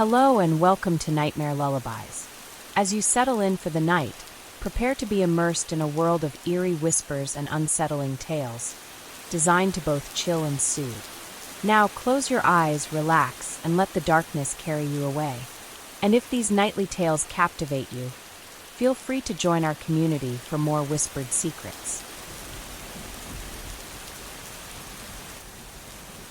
Hello and welcome to Nightmare Lullabies. As you settle in for the night, prepare to be immersed in a world of eerie whispers and unsettling tales, designed to both chill and soothe. Now close your eyes, relax, and let the darkness carry you away. And if these nightly tales captivate you, feel free to join our community for more whispered secrets.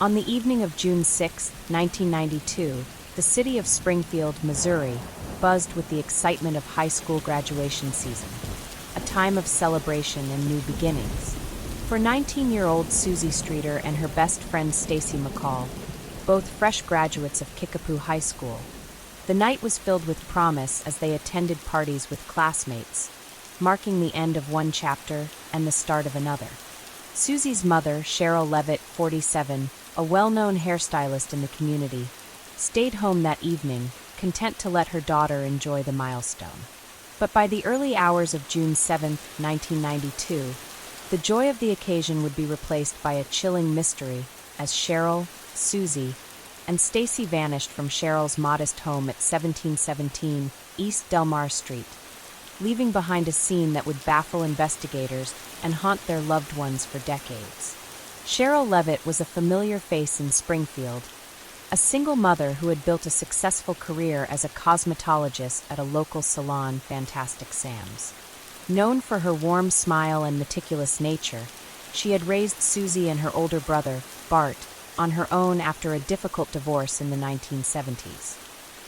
On the evening of June 6, 1992, the city of Springfield, Missouri, buzzed with the excitement of high school graduation season, a time of celebration and new beginnings. For 19-year-old Suzie Streeter and her best friend Stacy McCall, both fresh graduates of Kickapoo High School, the night was filled with promise as they attended parties with classmates, marking the end of one chapter and the start of another. Suzie's mother, Sherrill Levitt, 47, a well-known hairstylist in the community, stayed home that evening, content to let her daughter enjoy the milestone. But by the early hours of June 7, 1992, the joy of the occasion would be replaced by a chilling mystery as Sherrill, Suzie, and Stacy vanished from Sherrill's modest home at 1717 East Delmar Street, leaving behind a scene that would baffle investigators and haunt their loved ones for decades. Sherrill Levitt was a familiar face in Springfield, a single mother who had built a successful career as a cosmetologist at a local salon, Fantastic Sam's. Known for her warm smile and meticulous nature, she had raised Suzie and her older brother, Bart, on her own after a difficult divorce in the 1970s.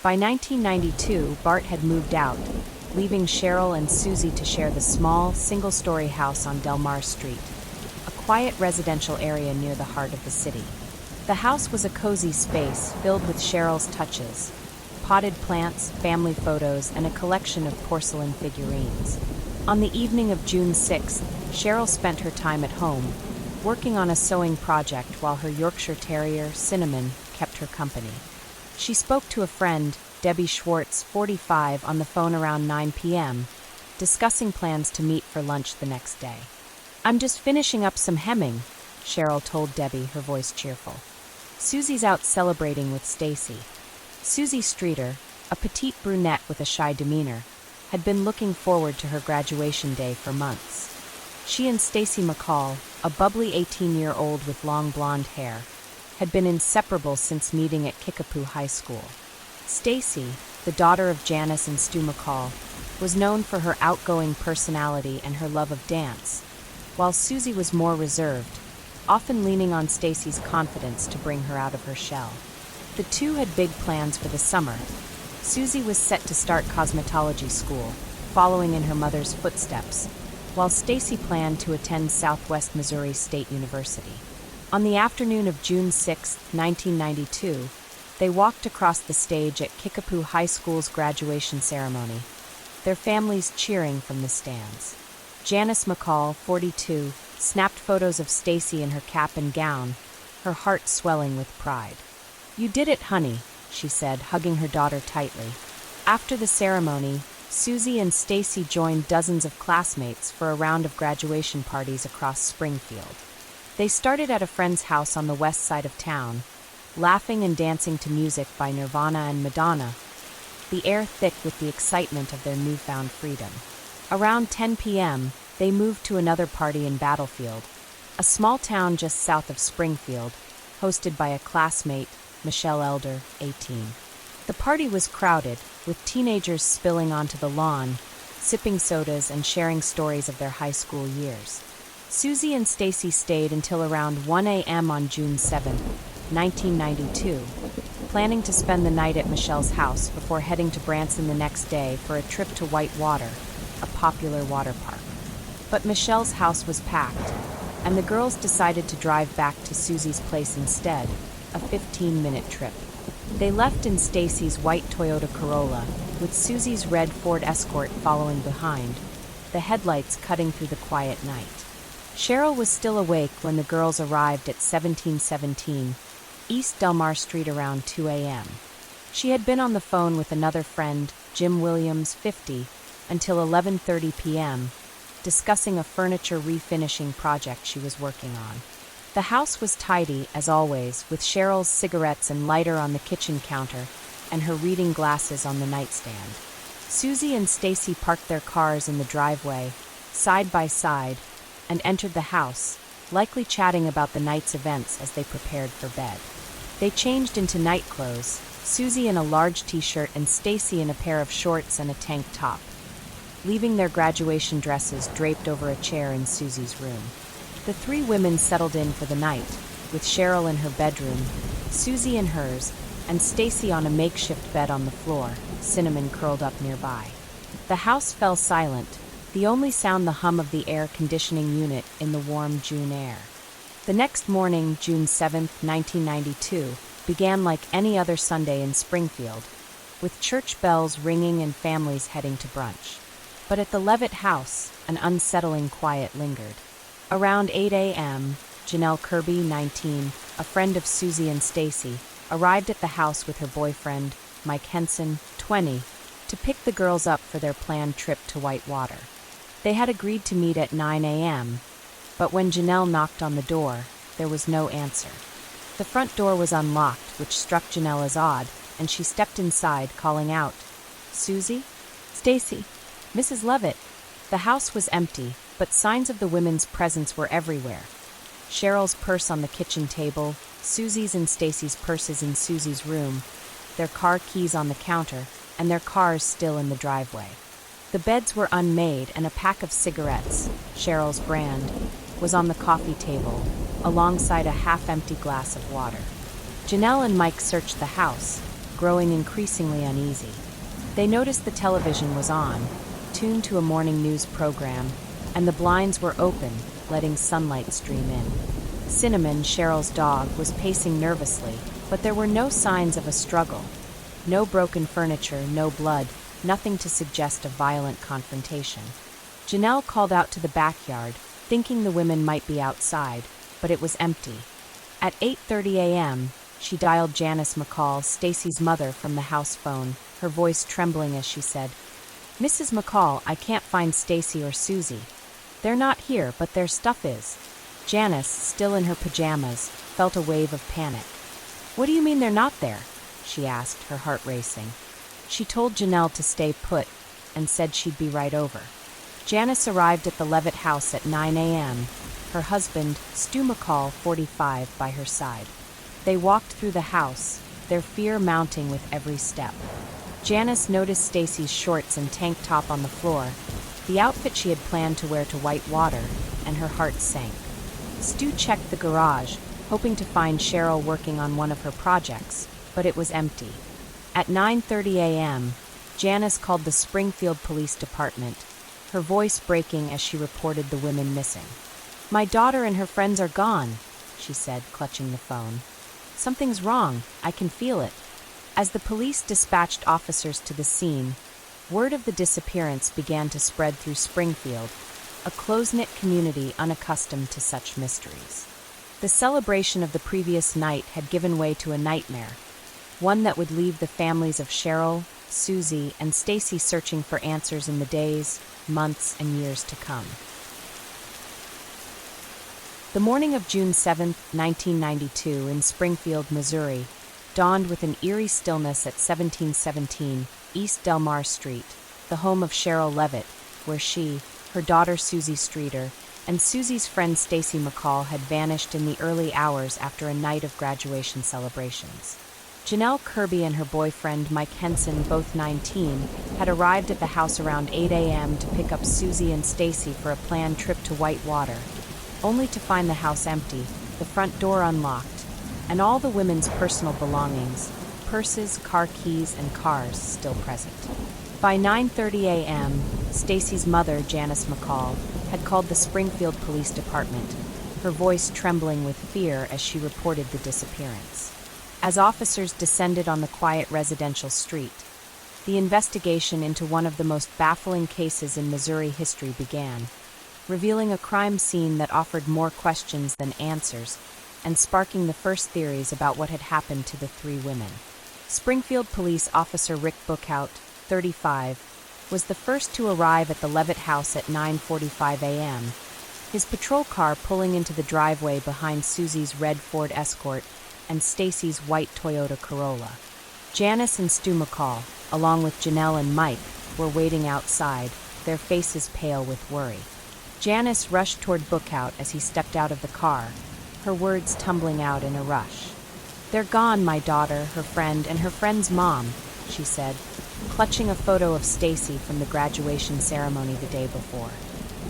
By 1992, Bart had moved out, leaving Sherrill and Suzie to share the small, single-story house on Delmar Street, a quiet residential area near the heart of the city. The house was a cozy space filled with Sherrill's touches, potted plants, family photos, and a collection of porcelain figurines. On the evening of June 6th, Sherrill spent her time at home, working on a sewing project while her Yorkshire Terrier, Cinnamon, kept her company. She spoke to a friend, Debbie Schwartz, 45, on the phone around 9 p.m., discussing plans to meet for lunch the next day. "I'm just finishing up some hemming," Sherrill told Debbie, her voice cheerful. "Suzie's out celebrating with Stacy." Suzie Streeter, a petite brunette with a shy demeanor, had been looking forward to her graduation day for months. She and Stacy McCall, a bubbly 18-year-old with long blonde hair, had been inseparable since meeting at Kickapoo High School. Stacy, the daughter of Janice and Stu McCall, was known for her outgoing personality and her love of dance, while Suzie was more reserved, often leaning on Stacy's confidence to bring her out of her shell. The two had big plans for the summer. Suzie was set to start cosmetology school, following in her mother's footsteps, while Stacy planned to attend Southwest Missouri State University. On the afternoon of June 6, 1992, they walked across the stage at Kickapoo High School's graduation ceremony, their families cheering from the stands. Janice McCall, 42, snapped photos of Stacy in her cap and gown, her heart swelling with pride. "You did it, honey," she said, hugging her daughter tightly. After the ceremony, Suzie and Stacy joined dozens of classmates for a round of graduation parties across Springfield. They started at a friend's house on the west side of town, laughing and dancing to music by Nirvana and Madonna, the air thick with the excitement of their newfound freedom. Around 10 p.m., they moved to another party in Battlefield, a small town just south of Springfield, hosted by a classmate, Michelle Elder, 18. The party was crowded, with teenagers spilling onto the lawn, sipping sodas and sharing stories of their high school years. Suzie and Stacy stayed until around 1 a.m. on June 7, 1992, planning to spend the night at Michelle's house before heading to Branson the next day for a trip to White Water, a popular water park. But Michelle's house was packed, and the girls decided to drive back to Suzie's place instead, a 15-minute trip. They left in Stacy's white Toyota Corolla, with Suzie's red Ford Escort following behind, the headlights cutting through the quiet night. Sherrill was still awake when the girls arrived at 1717 East Delmar Street around 2 a.m. She had been on the phone with another friend, Jim Williams, 50, until 11:30 p.m., discussing a furniture refinishing project she was working on. The house was tidy, as always, with Sherrill's cigarettes and lighter on the kitchen counter, and her reading glasses on the nightstand. Suzie and Stacy parked their cars in the driveway, side by side, and entered the house, likely chatting about the night's events as they prepared for bed. They changed into night clothes, Suzie in a large t-shirt and Stacy in a pair of shorts and a tank top, leaving their graduation dresses draped over a chair in Suzie's room. The three women settled in for the night, with Sherrill in her bedroom, Suzie in hers, and Stacy on a makeshift bed on the floor, Cinnamon curled up nearby. The house fell silent, the only sound the hum of the air conditioning unit in the warm June air. The next morning, June 7, 1992, began like any other Sunday in Springfield, with church bells ringing and families heading to brunch. But at the Levitt house, an unsettling quiet lingered. Around 8 a.m., Janelle Kirby, 19, a friend of Suzie and Stacy, arrived at the house with her boyfriend, Mike Henson, 20, to pick the girls up for their planned trip to Whitewater. They had agreed to meet at 9 a.m., but when Janelle knocked on the door, there was no answer. The front door was unlocked, which struck Janelle as odd, and she stepped inside, calling out, "Suzie? Stacy? Mrs. Levitt?" The house was empty, but signs of the women's presence were everywhere. Sherrill's purse on the kitchen table, Suzie's and Stacy's purses in Suzie's room, their car keys on the counter, and their cars still in the driveway. The beds were unmade, and a pack of cigarettes, Sherrill's brand, was on the coffee table, alongside a half-empty glass of water. Janelle and Mike searched the house, growing increasingly uneasy. They noticed the television was on, tuned to a morning news program, and the blinds were open, letting sunlight stream in. Cinnamon, Sherrill's dog, was pacing nervously, but there were no signs of a struggle. No broken furniture, no blood, nothing to suggest a violent confrontation. Janelle called out to the backyard, thinking the women might be outside, but it was empty. At 8:30 a.m., she dialed Janice McCall, Stacy's mother, from the house phone, her voice trembling as she said, "Mrs. McCall, I can't find Stacy or Suzie. They're not here, but their stuff is." Janice, still in her pajamas, felt a wave of panic. "What do you mean they're not there?" she asked, her heart racing. She told Janelle to stay put and said she'd be right over. Janice arrived at the Levitt house at 9 a.m., her husband, Stu McCall, 45, by her side. They walked through the house, their fear mounting with every step. Janice noticed Stacy's shorts and tank top on the floor, the outfit she had planned to wear to Whitewater, and her heart sank. Stu checked the garage, hoping to find Sherrill working on one of her projects, but it was empty. At 9:30 a.m., Janice called the Springfield Police Department, her voice breaking as she reported the women missing. "My daughter and her friends are gone," she said, clutching the phone. "Something's wrong. I can feel it." As the police dispatched officers to the scene, word of the disappearance began to spread through Springfield, a close-knit community unaccustomed to such mysteries. The celebration of the previous night had given way to a nightmare, one that would leave the families of Sherrill, Suzie, and Stacy searching for answers in the days, months, and years to come. The morning of June 7, 1992, in Springfield, Missouri, dawned with an eerie stillness at 1717 East Delmar Street, the home of Sherrill Levitt, where she, her daughter Suzie Streeter, and Suzie's friend Stacy McCall had vanished in the early hours after a night of graduation celebrations. Janelle Kirby and her boyfriend Mike Henson, both 19, had arrived at the house around 8 a.m. to pick up Suzie and Stacy for a planned trip to Whitewater, only to find the house empty, the front door unlocked, and all the women's personal belongings, purses, car keys, and cars, still present. By 9:30 a.m., Stacy's mother, Janice McCall, had called the Springfield Police Department, her voice trembling with fear as she reported the disappearance. As officers descended on the quiet residential street, the investigation into one of the most baffling cases in Missouri history began, revealing a crime scene that offered more questions than answers, and sparking the first theories about what had happened to the three women. Springfield Police Officer Rick Bookout, 35, was the first to arrive at the Levitt house at 9:45 a.m., his patrol car pulling into the driveway behind Suzie's red Ford Escort and Stacy's white Toyota Corolla. Janice and Stu McCall, along with Janelle and Mike, were waiting outside, their faces pale with worry. Janice rushed toward Bookout as he stepped out of the car, her words tumbling out in a rush. "They're gone, my daughter, her friend, and her friend's mom," she said, clutching a photo of Stacy from the graduation ceremony the day before.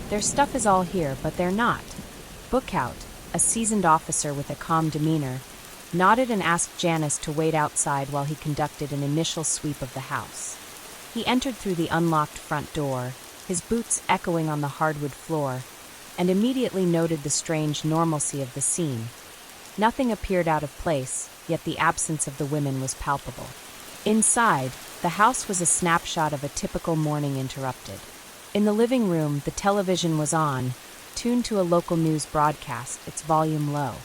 "Their stuff is all here, but they're not." Bookout, a seasoned officer with a calm demeanor, nodded and asked Janice to wait outside while he conducted an initial sweep of the house. He entered through the unlocked front door, his boots echoing on the hardwood floor, and immediately noted the strange normalcy of the scene. Nothing appeared out of place, yet the absence of the women was palpable. Inside, the house was a snapshot of a typical morning interrupted. In the living room, the television was on, tuned to a local news broadcast, its volume low.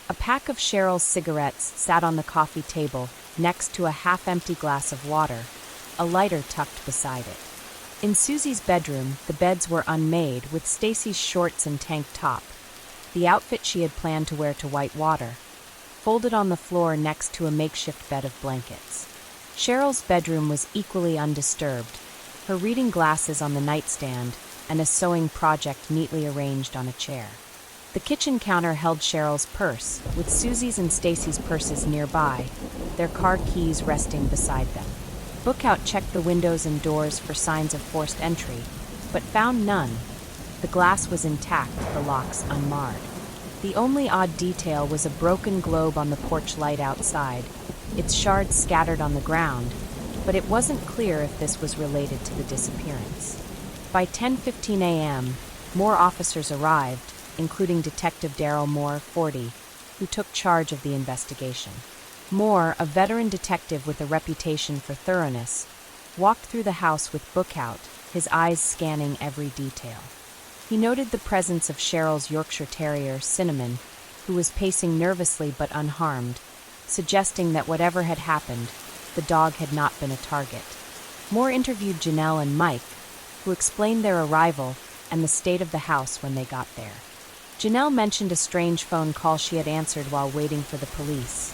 A pack of Sherrill's cigarettes sat on the coffee table next to a half-empty glass of water, a lighter tucked beside it. In Suzie's bedroom, the beds were unmade, with Stacy's shorts and tank top, the outfit she had planned to wear to Whitewater, folded on the floor next to a makeshift bed of blankets. Sherrill's bedroom was equally undisturbed, her reading glasses on the nightstand and a sewing project neatly arranged on a chair. The kitchen counter held Sherrill's purse, with Suzie's and Stacy's purses nearby, their car keys resting beside them. Bookout checked the windows and doors for signs of forced entry, but found none. The glass was intact, the locks unmarred. The only odd detail was a broken globe on the porch light outside, its shards scattered on the ground, but it wasn't clear if this was related to the disappearance. By 10:15 a.m., more officers arrived, including Detective Daryl Moore, 40, who took charge of the investigation. Moore, a veteran detective with a reputation for thoroughness, walked through the house with Bookout, his eyes scanning every detail. He noted the presence of Sherrill's Yorkshire Terrier, Cinnamon, who was pacing nervously but unharmed, suggesting that whatever had happened, the dog had not been a target. Moore interviewed Janelle and Mike, who explained their arrival and the state of the house when they got there. Janelle mentioned a strange phone call she had answered while waiting for the police.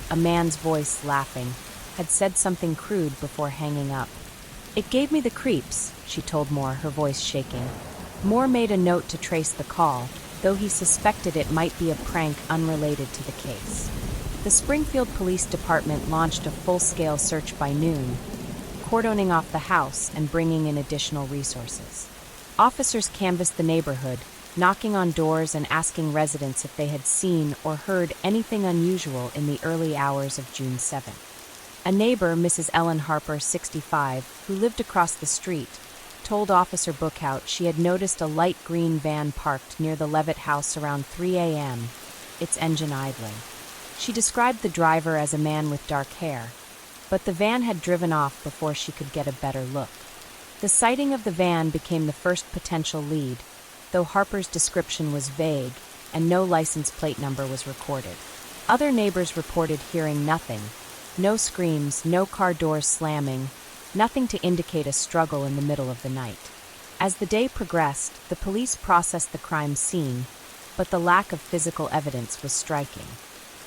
A man's voice, laughing, had said something crude before hanging up. "It gave me the creeps," she told Moore, her voice shaking. Moore made a note to trace the call, though he suspected it might be a prank unrelated to the case. The Springfield Police Department launched a full-scale search by noon, cordoning off the house and bringing in additional resources. Officers canvassed the neighborhood, knocking on doors and asking residents if they had seen or heard anything unusual in the early hours of June 7th. A neighbor, Mrs. Ellen Harper, 65, who lived across the street, told Officer Bookout she had noticed a light green van parked near the Levitt house around 3 a.m., its engine idling. She described the driver as a man with dark hair, but the van had driven off before she could get a better look. The sighting of the van became the first potential lead, though Harper's description was vague and no license plate number was recorded. Other neighbors reported hearing nothing, no screams, no car doors slamming, nothing to indicate a struggle in the middle of the night. As the day progressed, the police processed the crime scene, but the lack of physical evidence was striking.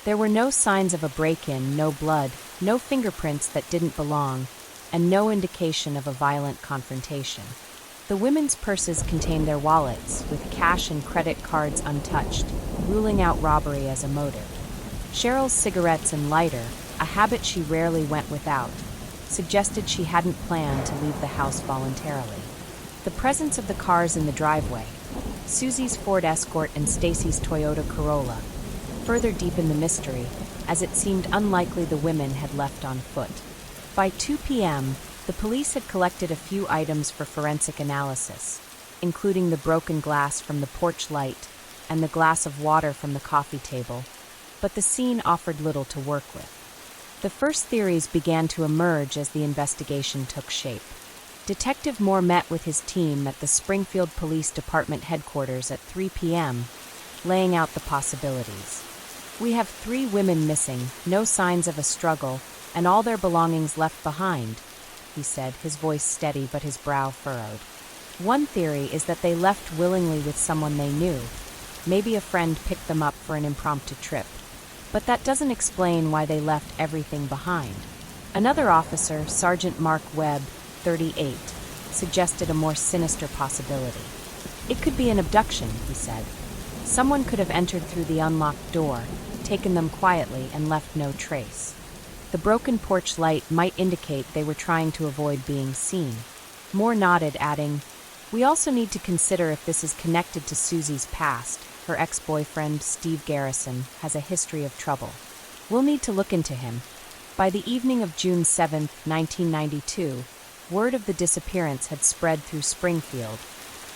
There were no signs of a break-in, no blood, no fingerprints that didn't belong, and no indication of a violent confrontation. The women's purses contained their wallets, with cash and credit cards untouched, ruling out robbery as a motive. Sherrill's cigarettes and lighter, a habit she rarely went without, suggested she hadn't planned to leave the house voluntarily. The presence of the cars in the driveway, Suzie's Ford Escort and Stacy's Toyota Corolla, further deepened the mystery, as it seemed unlikely the women had left on foot. By 2 p.m., the police had collected a few items for forensic analysis, including the broken glass from the porch light and the glass of water from the coffee table, but the scene offered little to work with. The first theories began to emerge as the investigation took shape. Detective Moore met with his team at the Springfield Police Department headquarters at 3 p.m., laying out the possibilities. "We have 3 women missing, no signs of a struggle, and all their belongings left behind," he said, his voice steady but his brow furrowed. "One theory is that they left willingly with someone they knew. Maybe a friend picked them up for an impromptu trip. But that doesn't explain why they left everything behind. Another officer, Sergeant Mark Webb, 38, suggested a more sinister possibility. It could be an abduction, he said. Someone could have entered through the unlocked door, taken them quietly, and left no trace. The broken porch light might indicate they were trying to avoid being seen. Moore nodded, adding, "We also need to consider if this is connected to Susie's past. Her ex-boyfriend, Steve Garrison, has a history of trouble. We'll need to look into him." By the evening of June 7, 1992, word of the disappearance had spread through Springfield,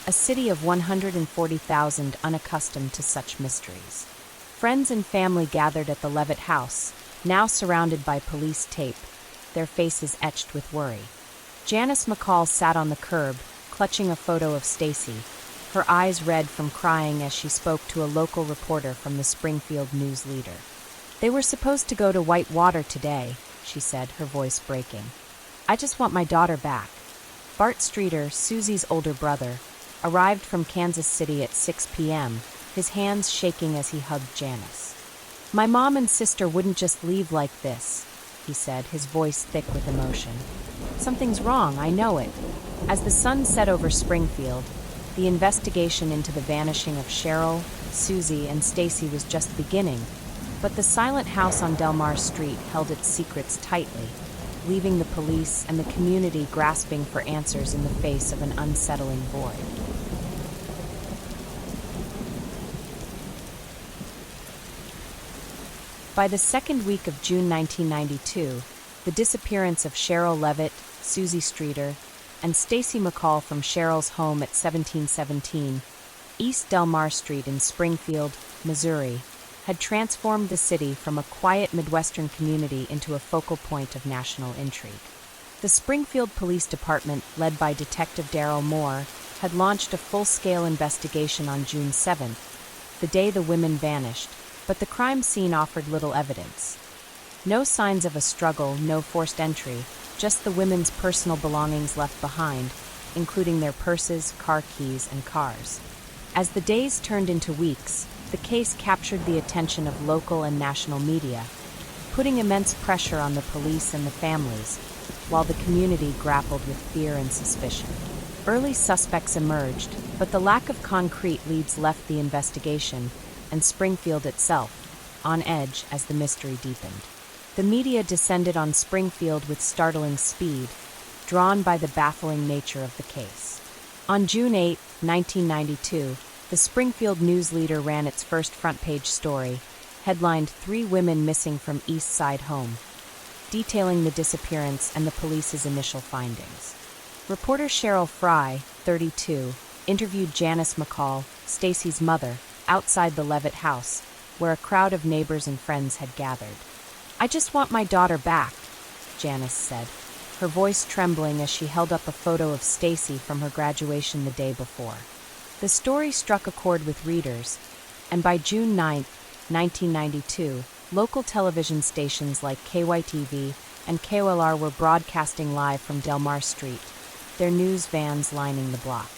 a city of 140,000 unaccustomed to such mysteries. Friends and family gathered at the Levitt house, now surrounded by police tape, their faces etched with worry. Janice McCall sat on the curb, clutching a photo of Stacy, her eyes red from crying as she spoke to a local reporter from the Springfield News Leader. "They were supposed to go to Whitewater today," she said, her voice breaking. "I just want my daughter back." Bart Streeter, Susie's older brother, arrived from Kansas City at 6 p.m., his hands shaking as he hugged Janice. "My mom and sister wouldn't just leave like this," he said, his voice thick with emotion. "Something's wrong, I know it." As the sun set over Springfield, the investigation into the vanishing of Sherrill, Suzie, and Stacy was just beginning, but the silent house on Delmar Street held its secrets tightly, leaving the police and the community grasping for answers in the face of an unsettling void. By the second week of June 1992, the disappearance of Sherrill Levitt, Suzie Streeter, and Stacy McCall from Sherrill's home at 1717 East Delmar Street in Springfield, Missouri, had transformed the city from a quiet Midwestern community into a focal point of national intrigue. The Springfield Police Department, led by Detective Darrell Moore, had launched a full-scale investigation on June 7th, the day the women vanished, but the crime scene offered little evidence. No signs of a struggle, no forced entry, just the women's personal belongings left behind, including their purses, car keys, and cars. As the days turned into weeks, the case captured the attention of local and national media, putting immense pressure on the police and the families, while the community grappled with fear and suspicion. Early suspects emerged, but the lack of concrete leads left the investigation, and Springfield itself, on edge as the mystery deepened. The media descended on Springfield with startling speed, drawn by the baffling nature of the case. On June 8, 1992, the Springfield News Leader ran its first front-page story, headlined "3 Women Missing from East Side Home," detailing the disappearance and the police's initial findings. Reporter Cheryl Fry, 32, interviewed Janice McCall, Stacy's mother, outside the Levitt house, where a crowd of neighbors and friends had gathered. "I just want my daughter back," Janice said, her voice trembling as she held up a photo of Stacy from her graduation the day before. The story struck a chord with readers, and by June 9, 1992, local television stations like KYTV and KOLR were broadcasting live from Delmar Street, their news vans lining the block.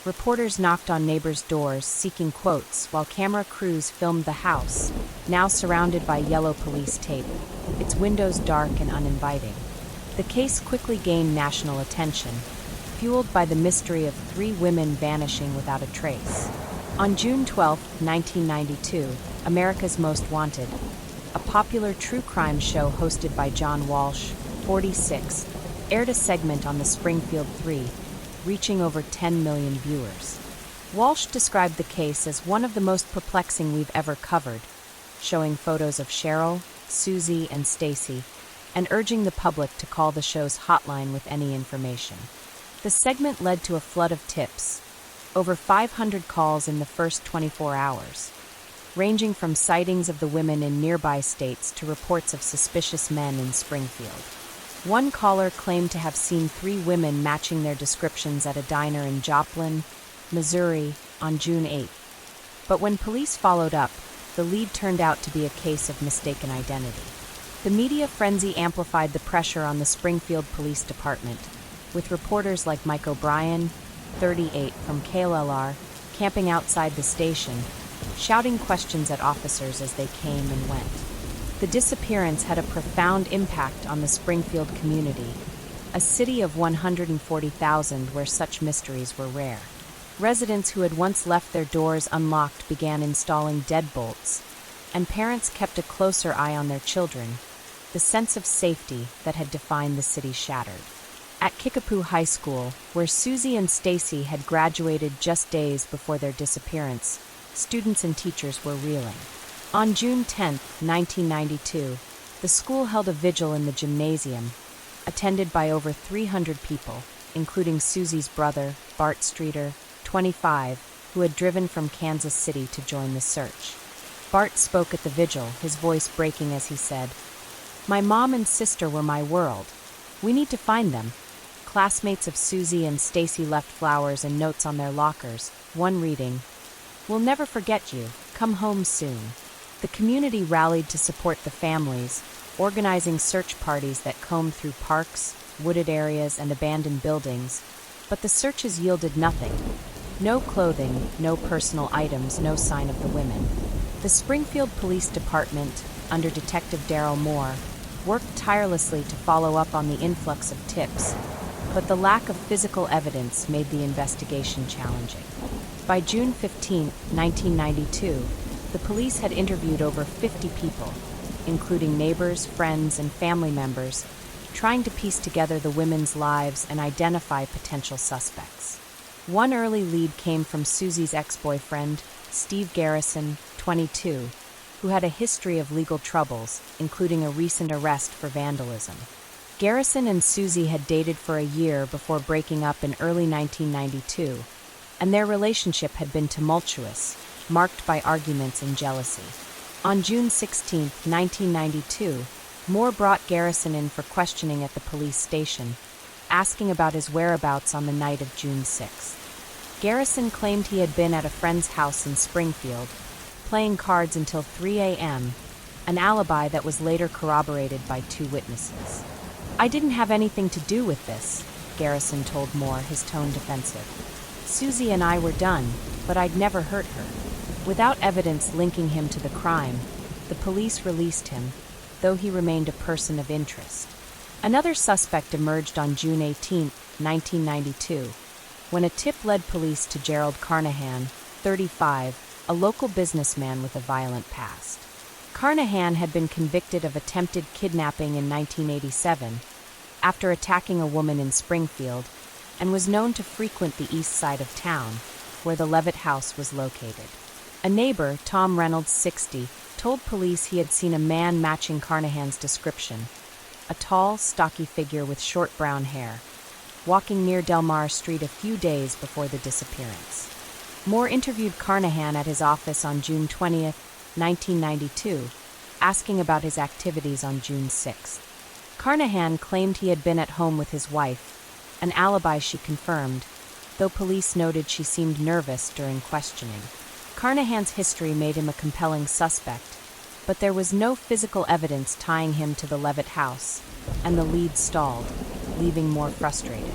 Reporters knocked on neighbors' doors seeking quotes while camera crews filmed the house, now surrounded by yellow police tape, its windows dark and uninviting. The case quickly gained national attention, fueled by the mystery of 3 women vanishing without a trace. On June 12, 1992, America's Most Wanted, a popular true crime show hosted by John Walsh, 46, aired a segment on the Springfield 3, reaching over 10 million viewers. Walsh described the case as one of the most perplexing we've ever covered, showing photos of Sherrill, Suzie, and Stacy, and urging the public to call the show's hotline with any information. The segment led to a flood of tips, over 500 calls in the first 24 hours, ranging from sightings of the women in nearby states to reports of suspicious men in Springfield. One caller claimed to have seen 3 women matching their descriptions at a diner in Joplin, Missouri, on June 8. But when police followed up, the lead turned out to be a case of mistaken identity. The media frenzy amplified the pressure on the Springfield Police Department, with reporters like Mike O'Brien, 38, from KOLR, camping outside the station, shouting questions at officers as they came and went. The disappearance had a profound impact on the Springfield community, a city of 140,000 where such mysteries were rare. Residents who had once left their doors unlocked began installing deadbolts, and parents kept a closer eye on their children. The sense of safety that had defined the city shattered. At Kickapoo High School, where Suzie and Stacy had graduated just days before their disappearance, students and teachers were reeling. On June 10, 1992, the school held a vigil in the gymnasium, attended by over 300 people, including Suzie's brother, Bart Streeter, 25, who had driven from Kansas City to join the search. Bart spoke at the vigil, his voice breaking as he said, "My mom and sister were my world. We need to find them." Classmates of Suzie and Stacy left flowers and notes on their lockers, one reading, "We'll never forget you. Come home soon." The community rallied to support the families, organizing search parties that combed through parks, wooded areas, and abandoned buildings, but the searches yielded nothing. No clothing, no personal items, no sign of the women. The Springfield Police Department, under Detective Darryl Moore, worked tirelessly to follow up on the influx of tips, but the lack of physical evidence made the investigation challenging. By June 15, 1992, the police had interviewed over 50 people, including neighbors, friends, and family members, trying to piece together the women's lives and identify potential suspects. One early lead came from Suzie's ex-boyfriend, Steve Garrison, 22, who had a history of legal troubles, including a recent arrest for vandalism. Garrison and Suzie had dated for a year before breaking up in early 1992, and their relationship had been tumultuous, marked by arguments and jealousy. On June 16, 1992, Moore brought Garrison in for questioning at the police station, asking about his whereabouts on the night of June 6. Garrison claimed he had been at a friend's house in Springfield, playing cards until 3 a.m., an alibi that was later corroborated by two witnesses. "I didn't have anything to do with this," Garrison told Moore, his tone defensive. "Suzie and I were done, but I'd never hurt her." Without evidence linking him to the crime, the police released him, though he remained a person of interest. Another suspect emerged on June 18, 1992, when a tip led police to Gerald Carnahan, 35, a local businessman with a violent past. Carnahan had been convicted of attempted kidnapping in 1987 after attacking a woman in Springfield, and was known to frequent the east side of town, where the Levitt house was located. A neighbor, Tom Reynolds, 60, told police he had seen a man matching Carnahan's description, a tall, stocky figure with short brown hair, walking near Delmar Street a few days before the disappearance. Moore interviewed Carnahan at his office on June 20, 1992, asking about his activities on June 6. Carnahan claimed he had been at home with his wife, an alibi she confirmed, though police noted she seemed nervous during questioning. Carnahan's history made him a compelling suspect, but there was no physical evidence tying him to the Levitt house, and the lead stalled, leaving Moore frustrated.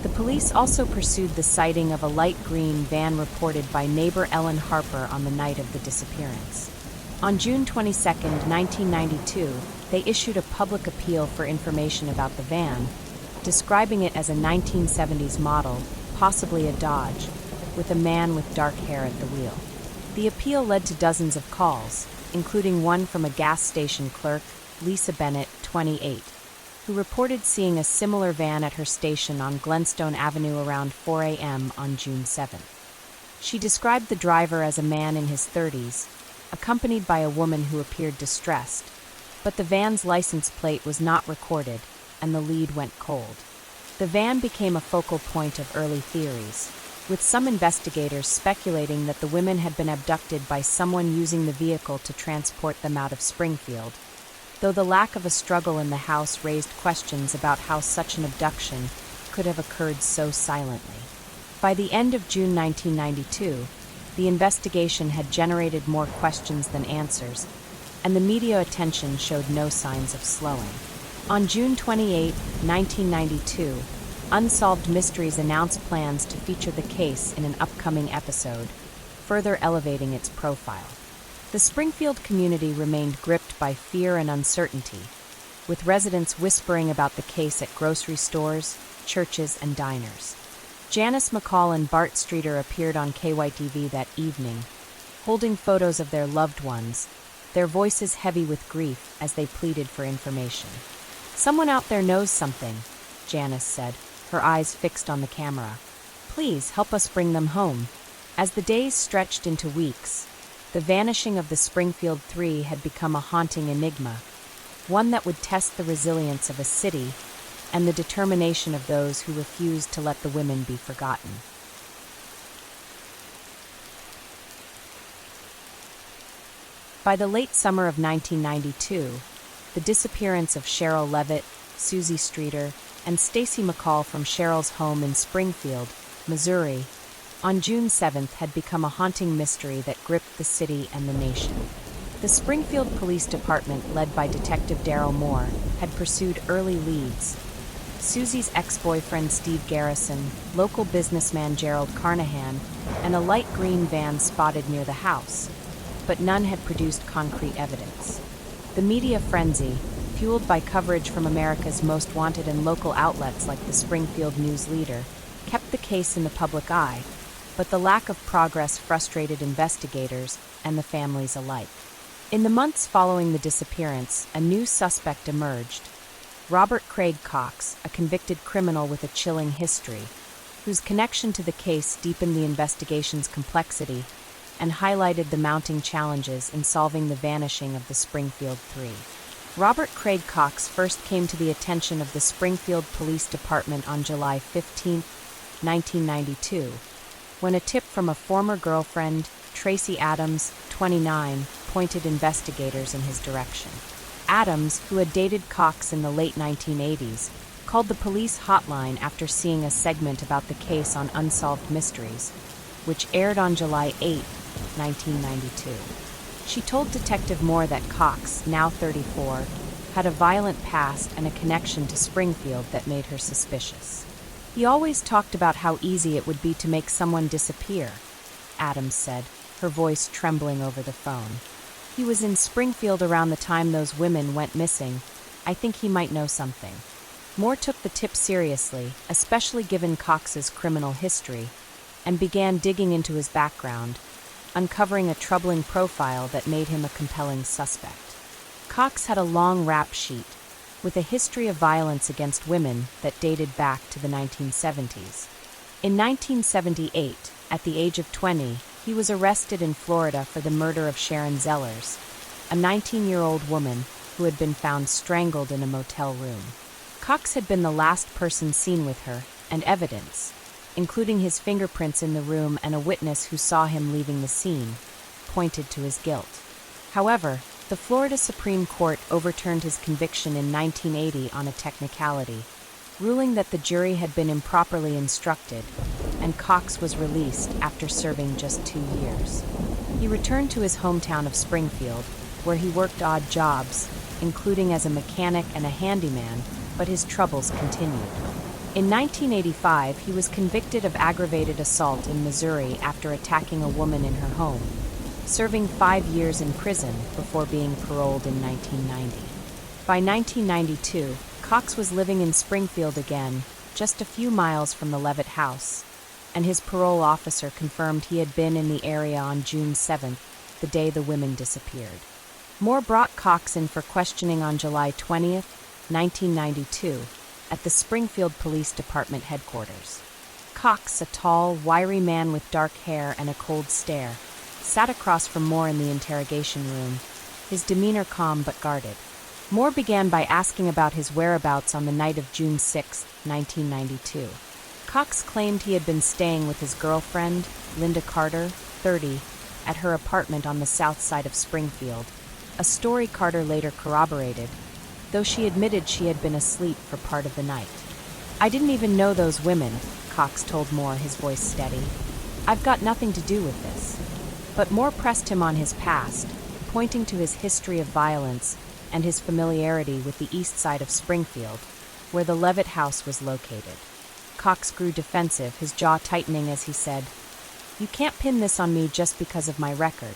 The police also pursued the sighting of a light green van reported by neighbor Ellen Harper on the night of the disappearance. On June 22, 1992, they issued a public appeal for information about the van, describing it as a 1970s model, possibly a Dodge, with a man with dark hair at the wheel. The appeal led to dozens of calls, including one from a gas station clerk, Lisa Bennett, 28, who reported seeing a similar van at her station on Glenstone Avenue around 4 a.m. on June 7. She described the driver as a man in his 30s, accompanied by a woman who appeared distressed, but the van's license plate was not recorded, and the lead went cold. The van became a focal point of early theories, with some investigators speculating that the women had been abducted by someone using the vehicle to transport them out of Springfield, though the lack of a struggle in the house raised questions about how such an abduction could have occurred so silently. By the end of June 1992, the investigation had generated more questions than answers, and the media attention showed no signs of slowing. On June 28, 1992, Unsolved Mysteries announced plans to feature the case in an upcoming episode, further elevating its profile. The Springfield community remained gripped by fear and uncertainty, with residents whispering about the case at grocery stores, churches, and diners. Janice McCall and Bart Streeter appeared on KYTV that evening, holding photos of their loved ones, their voices heavy with grief as they pleaded for information. "Someone out there knows something," Janice said, her eyes fixed on the camera. "Please help us bring them home." As the days stretched into weeks, the vanishing of the Springfield Three had become a haunting enigma, one that would test the resilience of a city and the determination of those who refused to let the women be forgotten. By the late summer of 1992, the disappearance of Sherrill Levitt, Suzie Streeter, and Stacy McCall from Sherrill's home in Springfield, Missouri, on June 7th had become a haunting mystery that gripped the city and the nation. The Springfield Police Department, led by Detective Daryl Moore, had pursued early leads. Suzie's ex-boyfriend Steve Garrison, local businessman Gerald Carnahan, and a light green van spotted near the house, but none had produced concrete evidence. The media frenzy, fueled by coverage from America's most wanted and local outlets like the Springfield News Leader, kept the case in the public eye, but the lack of progress frustrated investigators and the families alike. In the months following the disappearance, a new suspect emerged: Robert Craig Cox, a convicted criminal with a chilling history, whose connection to the case deepened the investigation's complexity and highlighted the mounting challenges in solving the vanishing of the Springfield Three. Robert Craig Cox first came to the attention of the Springfield Police Department on July 15, 1992, when a tip from a former girlfriend, Tracy Adams, 29, pointed investigators in his direction. Adams, who had dated Cox in the late 1980s, called the police hotline after seeing a segment about the case on Unsolved Mysteries, which aired on July 8, 1992. She told Detective Moore that Cox, now 34, had a violent past and a connection to Springfield that made her suspicious. "He always talked about how easy it would be to make someone disappear," Adams said, her voice trembling over the phone. "He was in Springfield around the time those women went missing. I think he might know something." Moore took the tip seriously, especially given Cox's criminal history, and began digging into his background, uncovering a troubling profile that made him a compelling suspect. Cox had a long rap sheet, with a history of violence against women that dated back to the 1970s. In 1978, at the age of 20, he was arrested in Florida for the murder of Sharon Zellers, a 19-year-old woman who had been found strangled in a motel room. Cox had been the last person seen with her, and evidence, including his fingerprints in the room and a witness who saw him leaving the scene, pointed to his guilt. However, the Florida Supreme Court overturned his conviction in 1980 on a technicality, ruling that the jury had been improperly instructed, and Cox was released after serving just 2 years. He returned to his hometown of Springfield, where he worked odd jobs, including as a mechanic and a handyman, but his troubles continued. In 1985, he was convicted of aggravated assault in Missouri after attacking a woman in her home, serving 5 years in prison before being paroled in 1990. By 1992, Cox was living in Springfield again, just a few miles from the Levitt house, and his parole officer confirmed he had been in the area on June 7th, the day the women disappeared. Moore brought Cox in for questioning on July 20th, 1992, at the Springfield Police Department headquarters. Cox, a tall, wiry man with dark hair and a cold stare, sat across from Moore in the interrogation room, his demeanor calm but guarded. Moore began by asking about his whereabouts on the night of June 6, 1992. Cox claimed he had been staying with his girlfriend, Linda Carter, 30, at her apartment on the south side of Springfield, a story Carter later corroborated, though she admitted she had been asleep for part of the night. "I didn't even know those women," Cox told Moore, his voice steady. "I've got nothing to do with this." But Moore pressed him on his past, pointing to his history of violence and his familiarity with the east side of Springfield, where the Levitt house was located. Cox grew defensive, his jaw tightening as he said, "You can't pin this on me just because of my record.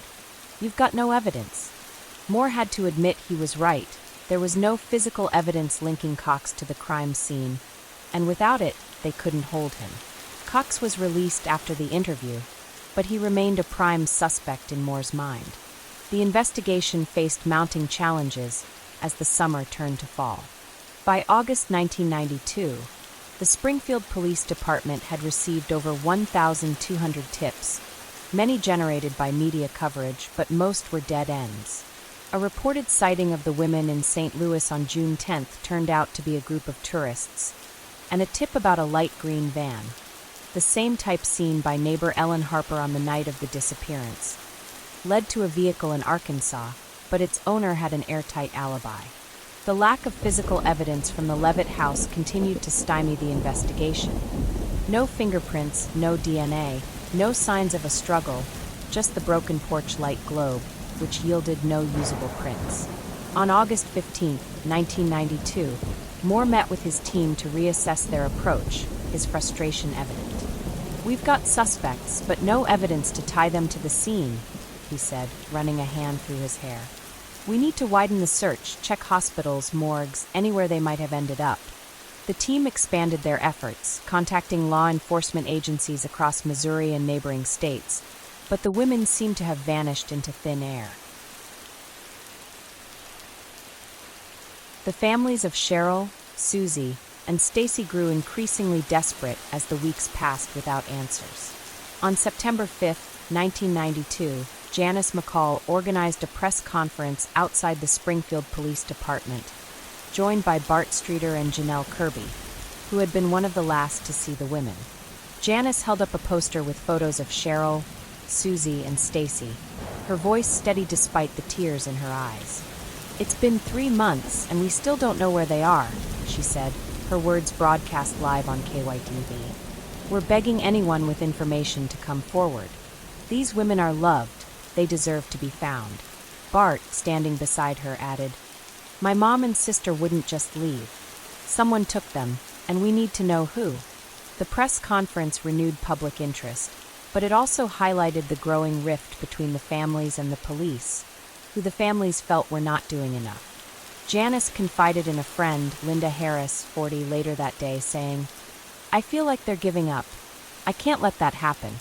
You've got no evidence. Moore had to admit he was right. There was no physical evidence linking Cox to the crime scene, and without it, they couldn't hold him. Cox was released after the interview, but he remained a prime suspect in Moore's mind. The investigation faced mounting challenges as the summer turned to fall. By August 1992, the Springfield Police Department had received over 1,200 tips, many generated by media coverage, but most were dead ends. A reported sighting of the women in St. Louis on June 10th turned out to be a group of tourists, and a tip about a light green van, the same type seen by neighbor Ellen Harper on the night of the disappearance, led to a vehicle in Arkansas, but its owner had an airtight alibi. The lack of physical evidence from the Levitt house continued to stymie the investigation. No fingerprints, no DNA, no signs of a struggle, just the broken porch light globe, which yielded no usable prints. On August 15, 1992, Moore met with his team to reassess their approach, his frustration evident. "We've got suspects, but no evidence to tie them to the scene," he said, running a hand through his hair. "We need to widen the search, check hospitals, morgues, anywhere they might have ended up." The team expanded their efforts, contacting law enforcement agencies across Missouri and neighboring states, but the women seemed to have vanished into thin air. The families of Sherrill, Suzie, and Stacy grew increasingly desperate as the weeks passed without answers. On September 5, 1992, Janice McCall organized a press conference outside the Springfield Police Department, joined by Bart Streeter and Janelle Kirby, who had been one of the last to see the women. Janice held up a poster with photos of Sherrill, Suzie, and Stacy, her voice steady despite the tears in her eyes. "It's been 3 months, and we still don't know where they are," she said, her words broadcast live on KYTV. "We're begging anyone with information to come forward. These women are loved. They deserve to be found." Bart, standing beside her, added, "My mom and sister wouldn't just leave. Someone took them, and we need to know who." The press conference renewed public interest, but it also highlighted the growing rift between the families and the police, who the families felt were not doing enough. Janice confided in a friend, Linda Harris, 40, later that day, saying, "I feel like they're giving up. I can't let that happen."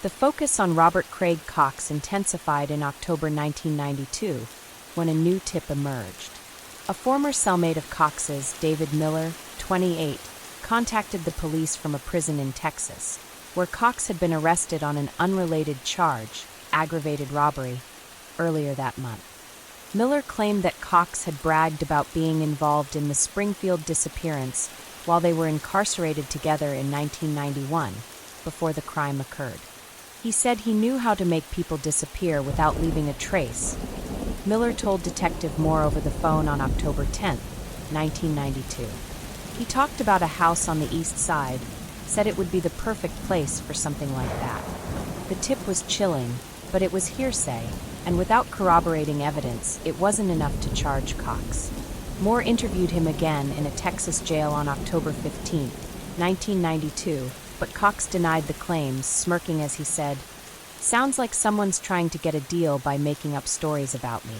The focus on Robert Craig Cox intensified in October 1992, when a new tip emerged. A former cellmate of Cox's, David Miller, 28, contacted the police from a prison in Texas, where Cox had been arrested on an unrelated charge, aggravated robbery, earlier that month. Miller claimed that Cox had bragged about being involved in the Springfield disappearance while they were incarcerated together in 1991, before the crime occurred. He said he knew how to make people disappear without leaving a trace. Miller told Detective Moore over the phone on October 10, 1992. He talked about a house on the east side, said it would be the perfect place for something like that. The tip was chilling, but it was hearsay, and without corroborating evidence, it wasn't enough to charge Cox. Moore interviewed him again in a Texas jail on October 15, 1992, but Cox denied the claims, smirking as he said, "Sounds like someone's trying to get a deal by making up stories about me."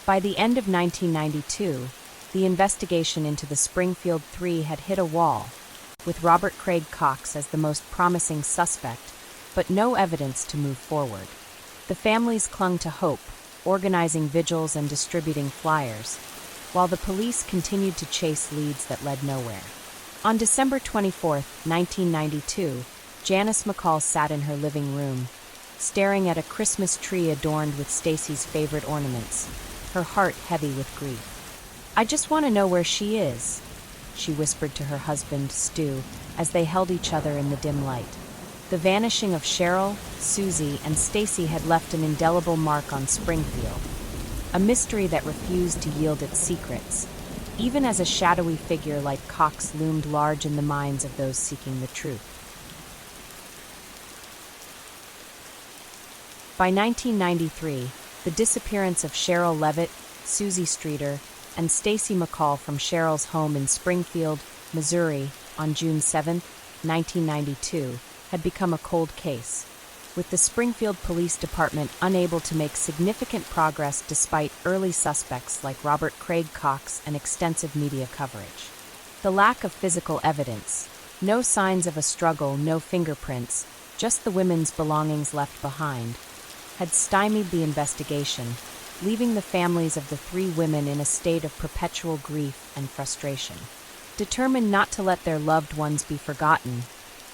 By the end of 1992, the investigation into the Springfield Three had hit a wall, with Robert Craig Cox as the most promising suspect, but no evidence to move forward. The families clung to hope, organizing vigils and distributing flyers, while the police continued to chase leads that led nowhere. On December 24, 1992, Janice McCall sat in her living room, staring at a Christmas tree adorned with Stacy's favorite ornaments, her heart heavy with grief. "I just want to know where she is," she whispered to her husband, Stu, as they held each other in the dim light. The vanishing of Sherrill, Suzie, and Stacy had left an indelible mark on Springfield, a mystery that refused to yield its secrets, even as a shadowy figure like Cox loomed large in the minds of those seeking the truth. By 1993, the disappearance of Sherrill Levitt, Suzie Streeter, and Stacy McCall from Sherrill's home in Springfield, Missouri, on June 7, 1992, had become a cold case. with the Springfield Police Department unable to make significant progress despite early suspects like Robert Craig Cox and extensive media coverage. The lack of physical evidence, no signs of a struggle, no fingerprints, just the women's belongings left behind, had stymied the investigation, leaving the families of the three women in a state of perpetual grief and frustration. Determined not to let their loved ones be forgotten,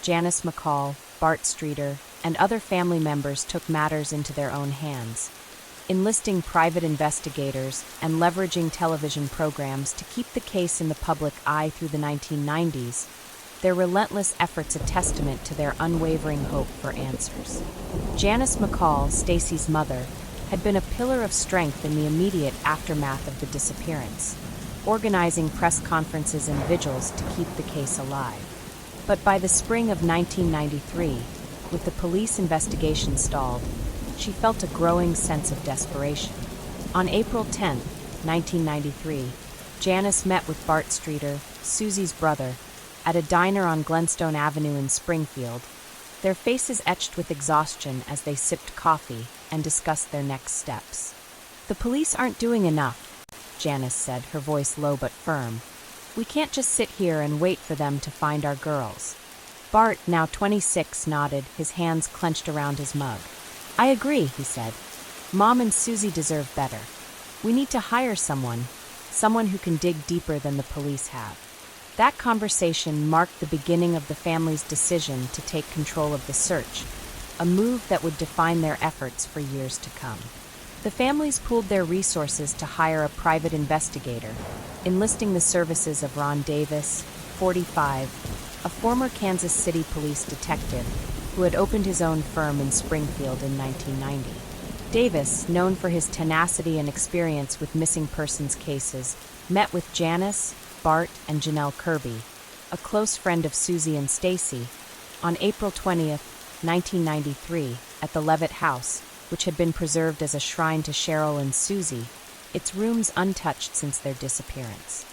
Janice McCall, Bart Streeter, and other family members took matters into their own hands, enlisting private investigators and leveraging television programs to keep the case in the public eye through the 1990s, their relentless efforts a testament to their unwavering hope for answers. Janice McCall, Stacy's mother, had been a pillar of strength in the immediate aftermath of the disappearance, organizing press conferences and vigils to keep the case alive. But by the spring of 1993, with the police investigation stalled, she felt a growing sense of desperation. On April 10, 1993, Janice met with Bart Streeter, Suzie's brother, at a diner on Glenstone Avenue in Springfield, their faces etched with exhaustion as they sipped coffee and discussed their next steps. "The police aren't doing enough," Janice said, her voice low but firm. "We can't just sit here and wait for them to find our girls." Bart, now 26, nodded, his hands clenched around his mug. "I agree," he said. "Mom and Suzie deserve better. We need to hire someone who can dig deeper than the police have." That conversation marked the beginning of the family's decision to take control of the search, a move that would define their efforts for years to come. The families pooled their resources to hire a private investigator, enlisting the services of Ron Davis, 45, a former Kansas City police detective who had opened his own firm in Springfield in 1990. Davis, known for his tenacity and experience with missing persons cases, met with Janice, Bart, and Janelle Kirby, a close friend of Suzie and Stacy, on April 20, 1993, at the Levitt house, which had been preserved as a shrine to Sherrill and Suzie, its rooms untouched since their disappearance.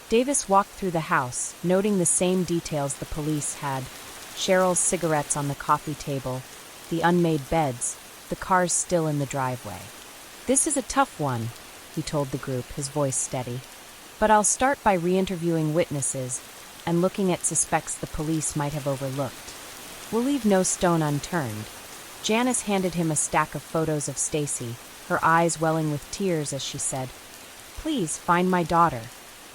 Davis walked through the house, noting the same details the police had: Sherrill's cigarettes on the coffee table, the unmade beds, the cars still in the driveway. "This is a tough one," he told the group, his voice steady. "But I'll start by re-interviewing witnesses and looking at suspects the police might have overlooked. We'll leave no stone unturned." Janice handed him a stack of photos of Stacy, her eyes welling with tears as she said, "Please find my daughter."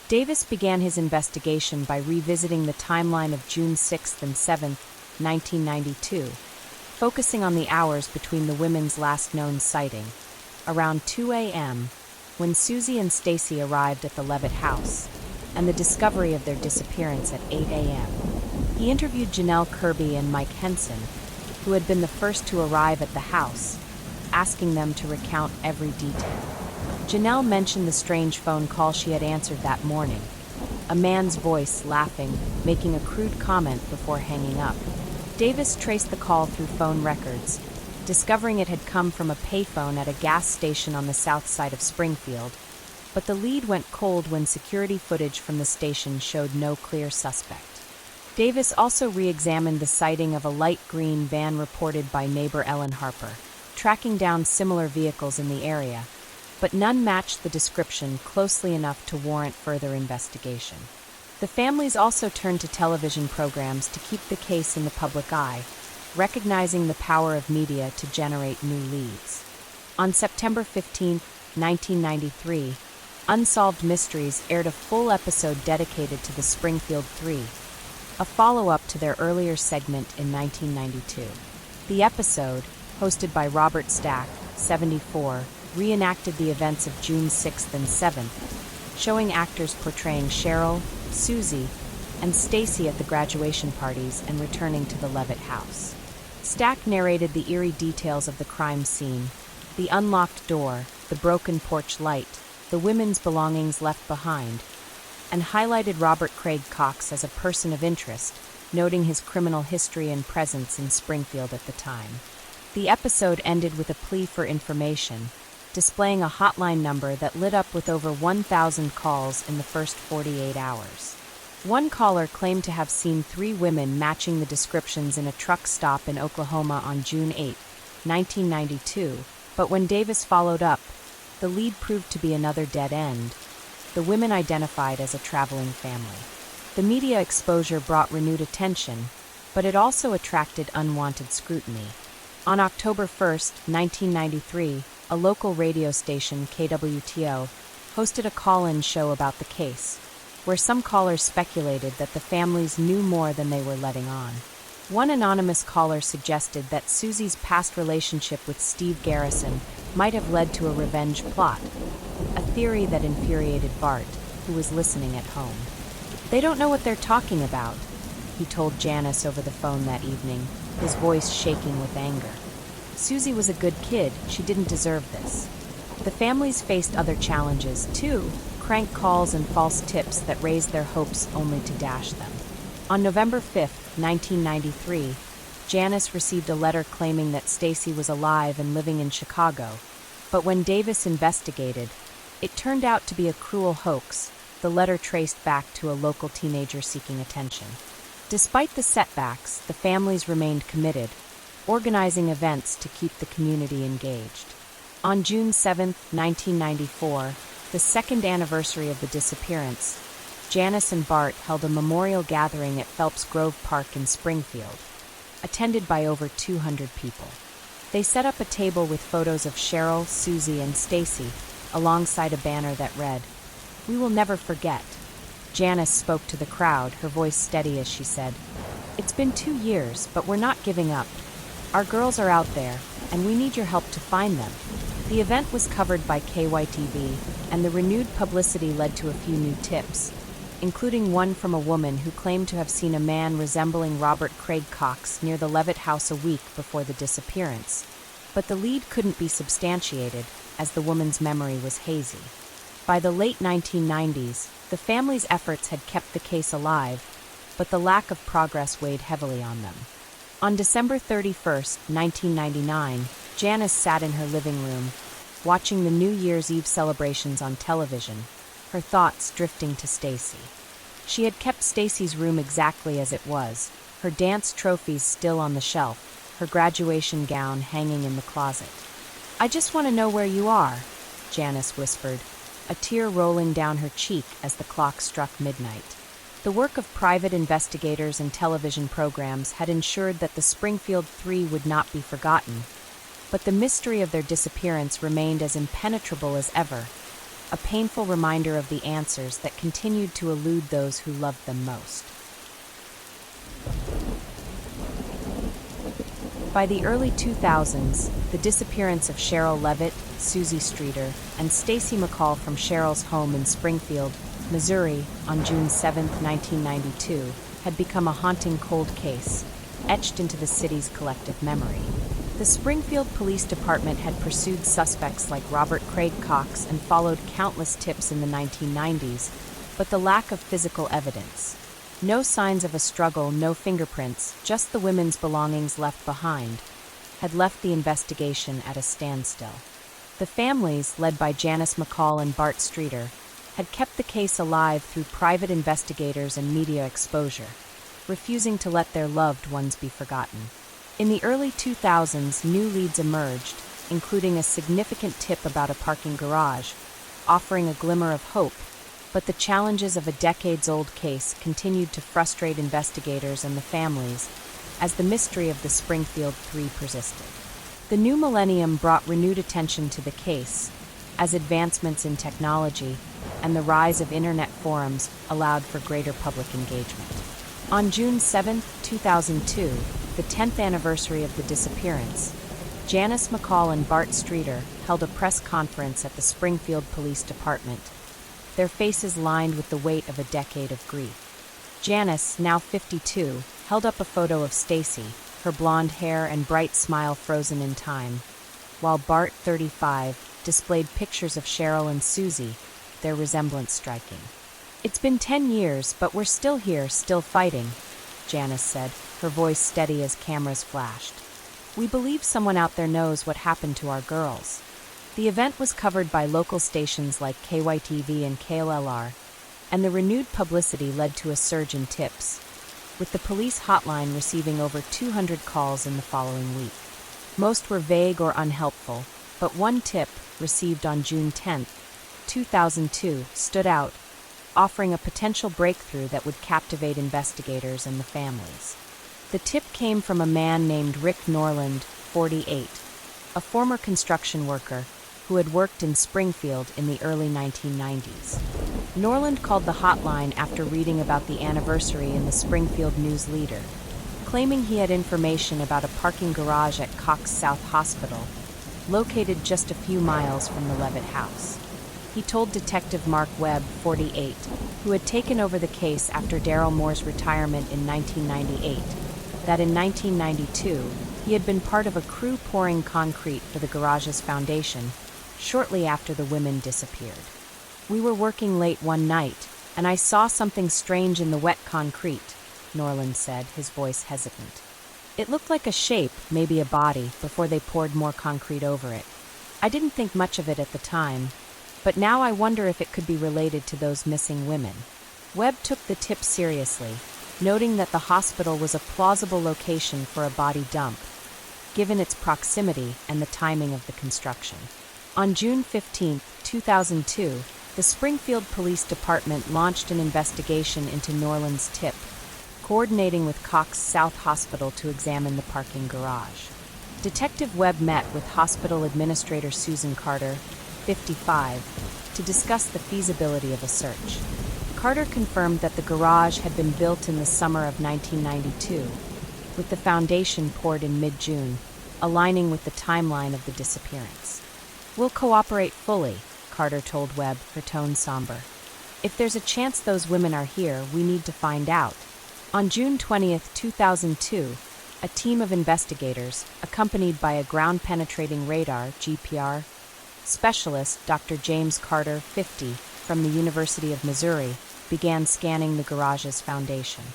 Davis began his investigation by revisiting the timeline of June 6th and 7th, 1992, focusing on the hours between the women's last known sighting, around 2 a.m., when Suzie and Stacy arrived at the Levitt house, and the discovery of their disappearance at 8 a.m. He interviewed Janelle Kirby and Mike Henson, who had been the first to arrive at the house, asking them to recount every detail. Janelle mentioned the strange phone call she had answered that morning, a man's voice laughing, making a crude comment before hanging up. Davis traced the call through phone records, discovering it had come from a payphone at a gas station on the south side of Springfield, but the lead went cold when security footage from the station showed no clear suspect. Davis also re-examined the sighting of a light green van reported by neighbor Ellen Harper, tracking down similar vehicles in the area, but none matched the description closely enough to warrant further investigation. The families also turned to television programs to keep the case in the public eye, recognizing the power of media to generate new leads. On September 15, 1993, Unsolved Mysteries aired a full episode dedicated to the Springfield Three, a follow-up to their earlier segment in 1992. The episode, hosted by Robert Stack, 74, reenacted the events of June 6th and 7th, showing actors portraying Sherrill, Suzie, and Stacy at the graduation parties and returning to the Levitt house. Stack narrated the eerie details of the crime scene: the unlocked door, the broken porch light, the women's belongings left behind, and highlighted Robert Craig Cox as a person of interest, noting his criminal history and presence in Springfield at the time. The episode ended with a plea for information, displaying a hotline number that lit up with over 1,000 calls in the first 48 hours. One caller claimed to have seen 3 women matching the descriptions in a truck stop in Oklahoma on June 8, 1992, but when Davis followed up, the lead proved to be another dead end, the women identified as a traveling family. The media exposure brought renewed attention, but it also attracted unwanted scrutiny. On October 1, 1993, a local radio station, KWTO, hosted a call-in show about the case, where some callers speculated that the families knew more than they were letting on. One anonymous caller suggested that Suzie's past relationship with Steve Garrison might have led to a revenge plot, a theory that infuriated Bart, who was listening at home. "They don't know what they're talking about," he told Janice over the phone that evening, his voice shaking with anger. Suzie was a good kid, she didn't deserve this. The families faced other challenges, too, crank calls and false tips that raised their hopes only to dash them. On November 5, 1993, Janice received a letter claiming that Stacy was alive and living in Chicago, but when Davis investigated, it turned out to be a cruel hoax. The letter traced back to a local teenager seeking attention. Despite the setbacks, the families remained committed, organizing events to keep the community engaged. On June 7, 1994, the second anniversary of the disappearance, Janice and Bart held a memorial gathering at Phelps Grove Park in Springfield, attended by over 200 people. They set up a table with photos of Sherrill, Suzie, and Stacy, alongside a banner that read, "We will never forget." Janice spoke to the crowd, her voice steady as she said, "It's been 2 years, but we're not giving up. Our girls are out there, and we need your help to find them." The event was covered by KYTV, and the renewed publicity led to a few new tips, including one from a woman who claimed to have seen a man resembling Robert Craig Cox near the Levitt house a week before the disappearance. But the lead couldn't be substantiated, as the woman's memory was hazy. By the late 1990s, the family's efforts had kept the case alive, but the lack of progress weighed heavily on them. On December 31, 1999, Janice sat in her living room, watching the New Year's Eve celebrations on television, her thoughts drifting to Stacy. She had kept Stacy's room exactly as it was, her dance trophies still on the shelf, her graduation gown hanging in the closet. "I just want to know where you are," Janice whispered, a tear rolling down her cheek as the clock struck midnight. The work of private investigators and television programs had ensured that the Springfield Three would not be forgotten, but the mystery of their disappearance remained as impenetrable as ever, a painful reminder of the answers that continued to elude those who loved them most. By the early 2000s, the disappearance of Sherrill Levitt, Suzie Streeter, and Stacy McCall from Sherrill's home in Springfield, Missouri, on June 7, 1992, had become a haunting cold case, etched into the city's collective memory. The Springfield Police Department had pursued suspects like Robert Craig Cox and followed countless tips in the 1990s, but the lack of physical evidence, no signs of a struggle, no fingerprints, just the women's belongings left behind, had left the investigation at a standstill. The families, led by Janice McCall and Bart Streeter, had kept the case alive through private investigators and media exposure, refusing to let their loved ones be forgotten. In the early 2000s, new leads emerged, including a significant tip about a parking garage, offering a glimmer of hope, but the challenges of a decades-old case continued to frustrate investigators and the families as the mystery of the Springfield Three persisted. The new millennium brought renewed attention to the case, as advancements in technology and the rise of internet forums allowed for greater public engagement. On June 7, 2002, the 10th anniversary of the disappearance, Janice McCall and Bart Streeter held a press conference at the Springfield Police Department, their faces lined with the weight of a decade of grief. Janice, now 52, held up a photo of Stacy, her blonde hair and bright smile frozen in time, while Bart, 35, displayed pictures of Sherrill and Suzie, their resemblance striking. "It's been 10 years, but we're still here, still fighting," Janice said, her voice steady as cameras flashed. "We believe someone out there knows what happened to our girls." The event was covered by local stations like KYTV and KLLR, and the renewed publicity led to a surge in tips, with the police hotline receiving over 200 calls in the following week. Most were vague or unhelpful, but one tip, received on June 10, 2002, stood out, offering a potential breakthrough that would captivate investigators and the families. The tip came from a man named Rick Norland, 48, a former construction worker who had worked in Springfield in the early 1990s. Norland called the hotline after reading about the anniversary in the Springfield News Leader, claiming he had information about a parking garage at Cox South Hospital, located just a few miles from the Levitt house. He told Detective Mark Webb, 48, who had taken over the case after Darrell Moore's retirement in 1998, that in 1992 he had been part of a crew pouring concrete for the garage's foundation shortly after the women disappeared. "We were working late one night, and I saw something strange in the wet concrete," Norland said, his voice hesitant. "It looked like a shape, maybe a body, before they poured more concrete over it. I didn't think much of it at the time, but now I wonder if it could be related to those missing women." Webb took the tip seriously, noting that the hospital was a plausible location for a body dump, given its proximity and the timing of the construction. On June 15, 2002, the Springfield Police Department launched an investigation into Norland's tip, coordinating with Cox South Hospital to examine the parking garage. Detective Webb met with Hospital Administrator Susan Carter, 55, to discuss the feasibility of a search. Carter confirmed that the garage had been built in the summer of 1992, with the foundation poured in mid-June, aligning with the timeline of the disappearance. "We'll cooperate fully," Carter told Webb, her tone somber. "If there's a chance those women are here, we need to find out." On June 20, 2002, a team of investigators, accompanied by a ground-penetrating radar (GPR) specialist, Dr. James Carter, 50, from the University of Missouri, began scanning the garage's foundation.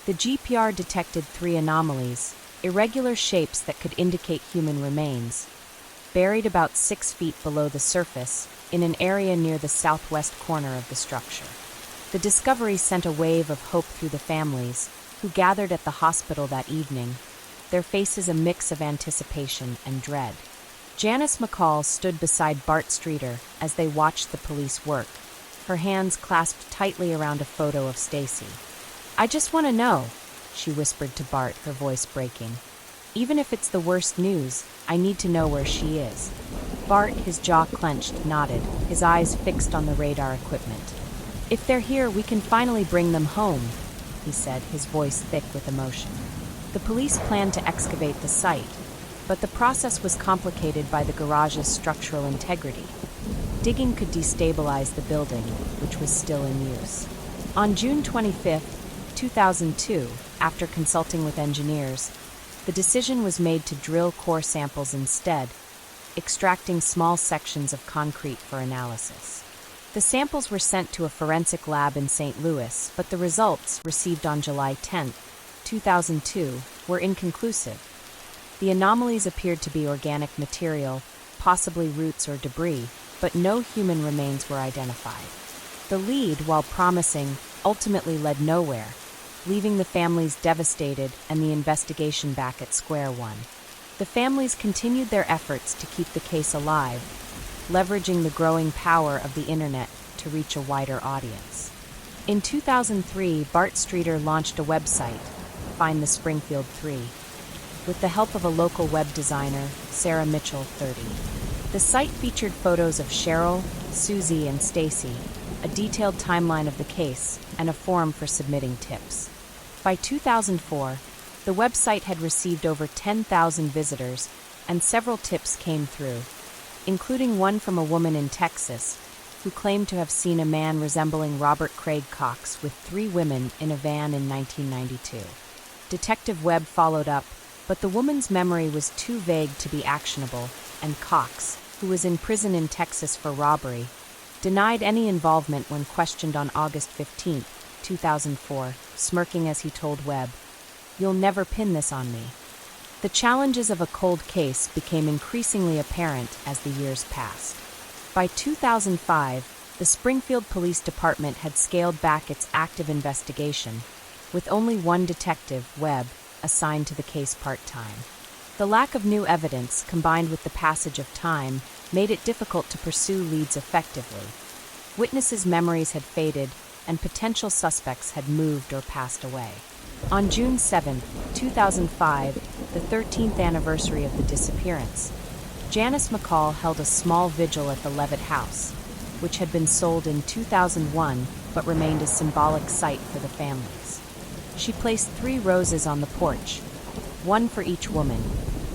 The GPR detected 3 anomalies, irregular shapes that could indicate human remains, buried about 6 feet below the surface in an area near the southwest corner of the structure. The discovery sent a wave of hope through the families, who gathered at the hospital that evening, their faces a mix of anticipation and dread. Janice McCall stood beside Bart Streeter as they watched the police work, her hands clasped tightly around a photo of Stacy. "I just want to know," she whispered to Bart, her voice breaking. "Even if it's the worst news, I need to know where she is." Bart, his jaw clenched, nodded, his eyes fixed on the radar equipment. "If they're here, we can finally bring them home," he said, his voice thick with emotion. The police planned to excavate the site, but the process was complicated by the garage's structural integrity. Digging could destabilize the building, which was still in use. On June 25, 2002, after consulting with engineers, the decision was made to drill core samples instead, extracting small sections of concrete for analysis. The samples were sent to a forensic lab in St. Louis, but the results, received on July 10, 2002, were inconclusive. The anomalies appeared to be organic material, possibly roots or debris, but no human remains were identified. The lead, while promising, ultimately led nowhere, leaving the families devastated and the investigation back at square one. The families continued their efforts to keep the case alive, leveraging the growing power of the internet to reach a wider audience. In 2003, Bart Streeter launched a website, Find the Springfield 3, with the help of a local web designer, Sarah Mitchell, 30. The site featured photos of Sherrill, Suzie, and Stacy, a detailed timeline of the case, and a form for submitting tips. By 2004, the website had received over 10,000 visitors, and several tips came through, including one from a woman in Texas who claimed to have seen a man resembling Robert Craig Cox with 3 women in a van in 1992. Detective Webb followed up, but the woman's memory was too vague to be actionable, and Cox, who was in prison in Texas for robbery, denied any involvement when questioned on August 15, 2004, smirking as he told Webb, "You'll never pin this on me." The challenges of a cold case became increasingly apparent as the years passed. By 2005, the the Springfield Police Department had scaled back its active investigation, with only one detective, Webb, assigned to the case part-time. The lack of new evidence, combined with the passage of time, made it difficult to pursue leads effectively. Witnesses' memories had faded, and potential suspects had moved or passed away. On June 7, 2005, the 13th anniversary of the disappearance, Janice McCall held a small vigil at the Levitt house, which had been sold in 2001 but remained a symbolic site for the families. She placed 3 roses on the porch, one for each woman,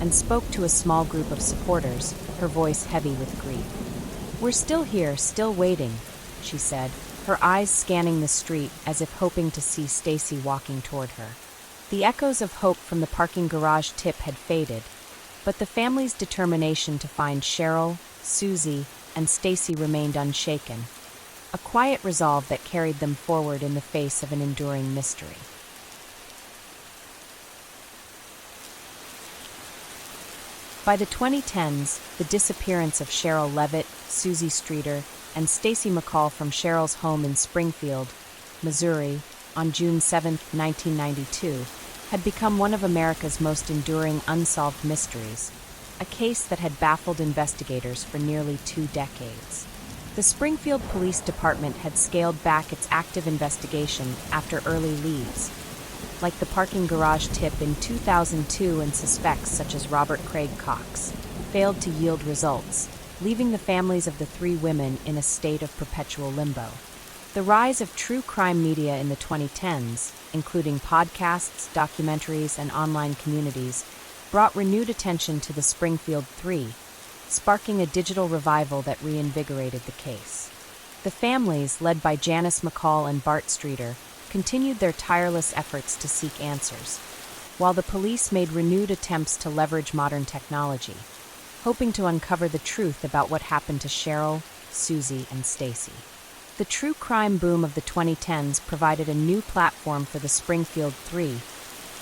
and spoke to a small group of supporters, her voice heavy with grief. "We're still here, still waiting," she said, her eyes scanning the street as if hoping to see Stacy walking toward her. The echoes of hope from the parking garage tip had faded, but the family's determination to find Sherrill, Suzie, and Stacy remained unshaken, a quiet resolve that carried them forward in the face of an enduring mystery. By the 2010s, the disappearance of Sherrill Levitt, Suzie Streeter, and Stacy McCall from Sherrill's home in Springfield, Missouri, on June 7, 1992, had become one of America's most enduring unsolved mysteries, a case that had baffled investigators for nearly 2 decades. The Springfield Police Department had scaled back its active investigation after early leads, like the parking garage tip in 2002, and suspects such as Robert Craig Cox failed to yield results, leaving the families of the 3 women in a state of perpetual limbo. The rise of true crime media in the 2010s, including podcasts, documentaries, and online communities, brought renewed attention to the Springfield 3, sparking a digital revival that reinvigorated the case. The families, led by Janice McCall and Bart Streeter, continued their tireless efforts to seek answers, while the police made renewed attempts to leverage modern technology, hoping to uncover the truth about what happened to Sherrill, Suzie, and Stacy. The true crime boom of the 2010s provided a new platform for the Springfield 3,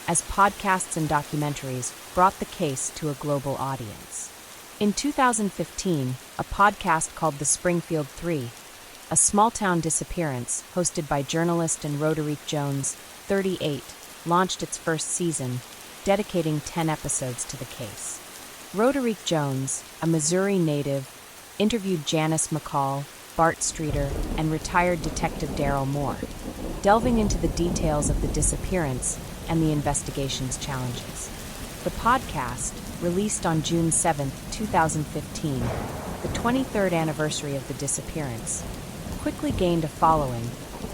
as podcasts and documentaries brought the case to a global audience. In 2015, a podcast called The Springfield 3, a small-town disappearance, hosted by journalist and Roderick Jones, 38, launched its first season, dedicating 10 episodes to the case. Roderick Jones, a Missouri native, interviewed Janice McCall, Bart Streeter, and retired Detective Daryl Moore, delving into the details of the disappearance and the investigation's challenges. The podcast, released on June 7, 2015, the 23rd anniversary of the disappearance, quickly gained a following,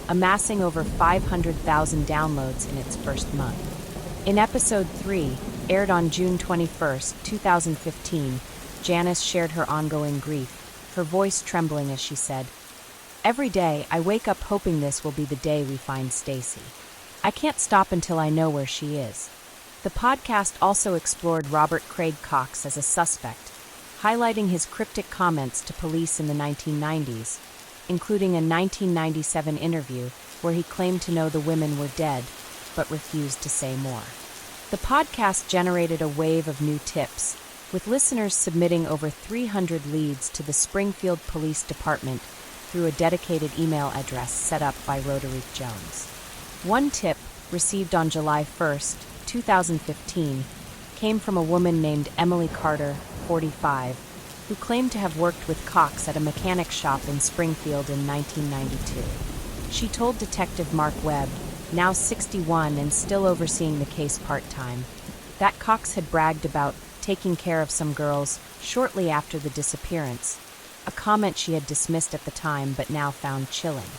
amassing over 500,000 downloads in its first month. In episode 3, aired on June 21, 2015, Janice shared her ongoing grief, her voice trembling as she said, "Every day, I wake up hoping this will be the day we find Stacy. I can't stop until I know where she is." The podcast also explored Robert Craig Cox as a suspect, highlighting his cryptic comments to police in the 1990s, including a 1997 interview where he claimed to know the women were dead, but refused to say more. The podcast generated a wave of new tips, with listeners submitting over 300 leads to the Springfield Police Department through a dedicated email address set up by Roderick Jones. One tip, received on July 1, 2015, came from a woman named Emily Carter, 45, who claimed to have worked with Cox at a mechanic shop in Springfield in 1992. She told Detective Mark Webb, now 61 and still overseeing the case part-time, that Cox had bragged about taking care of some girls shortly after the disappearance, a comment she had dismissed at the time but now found chilling.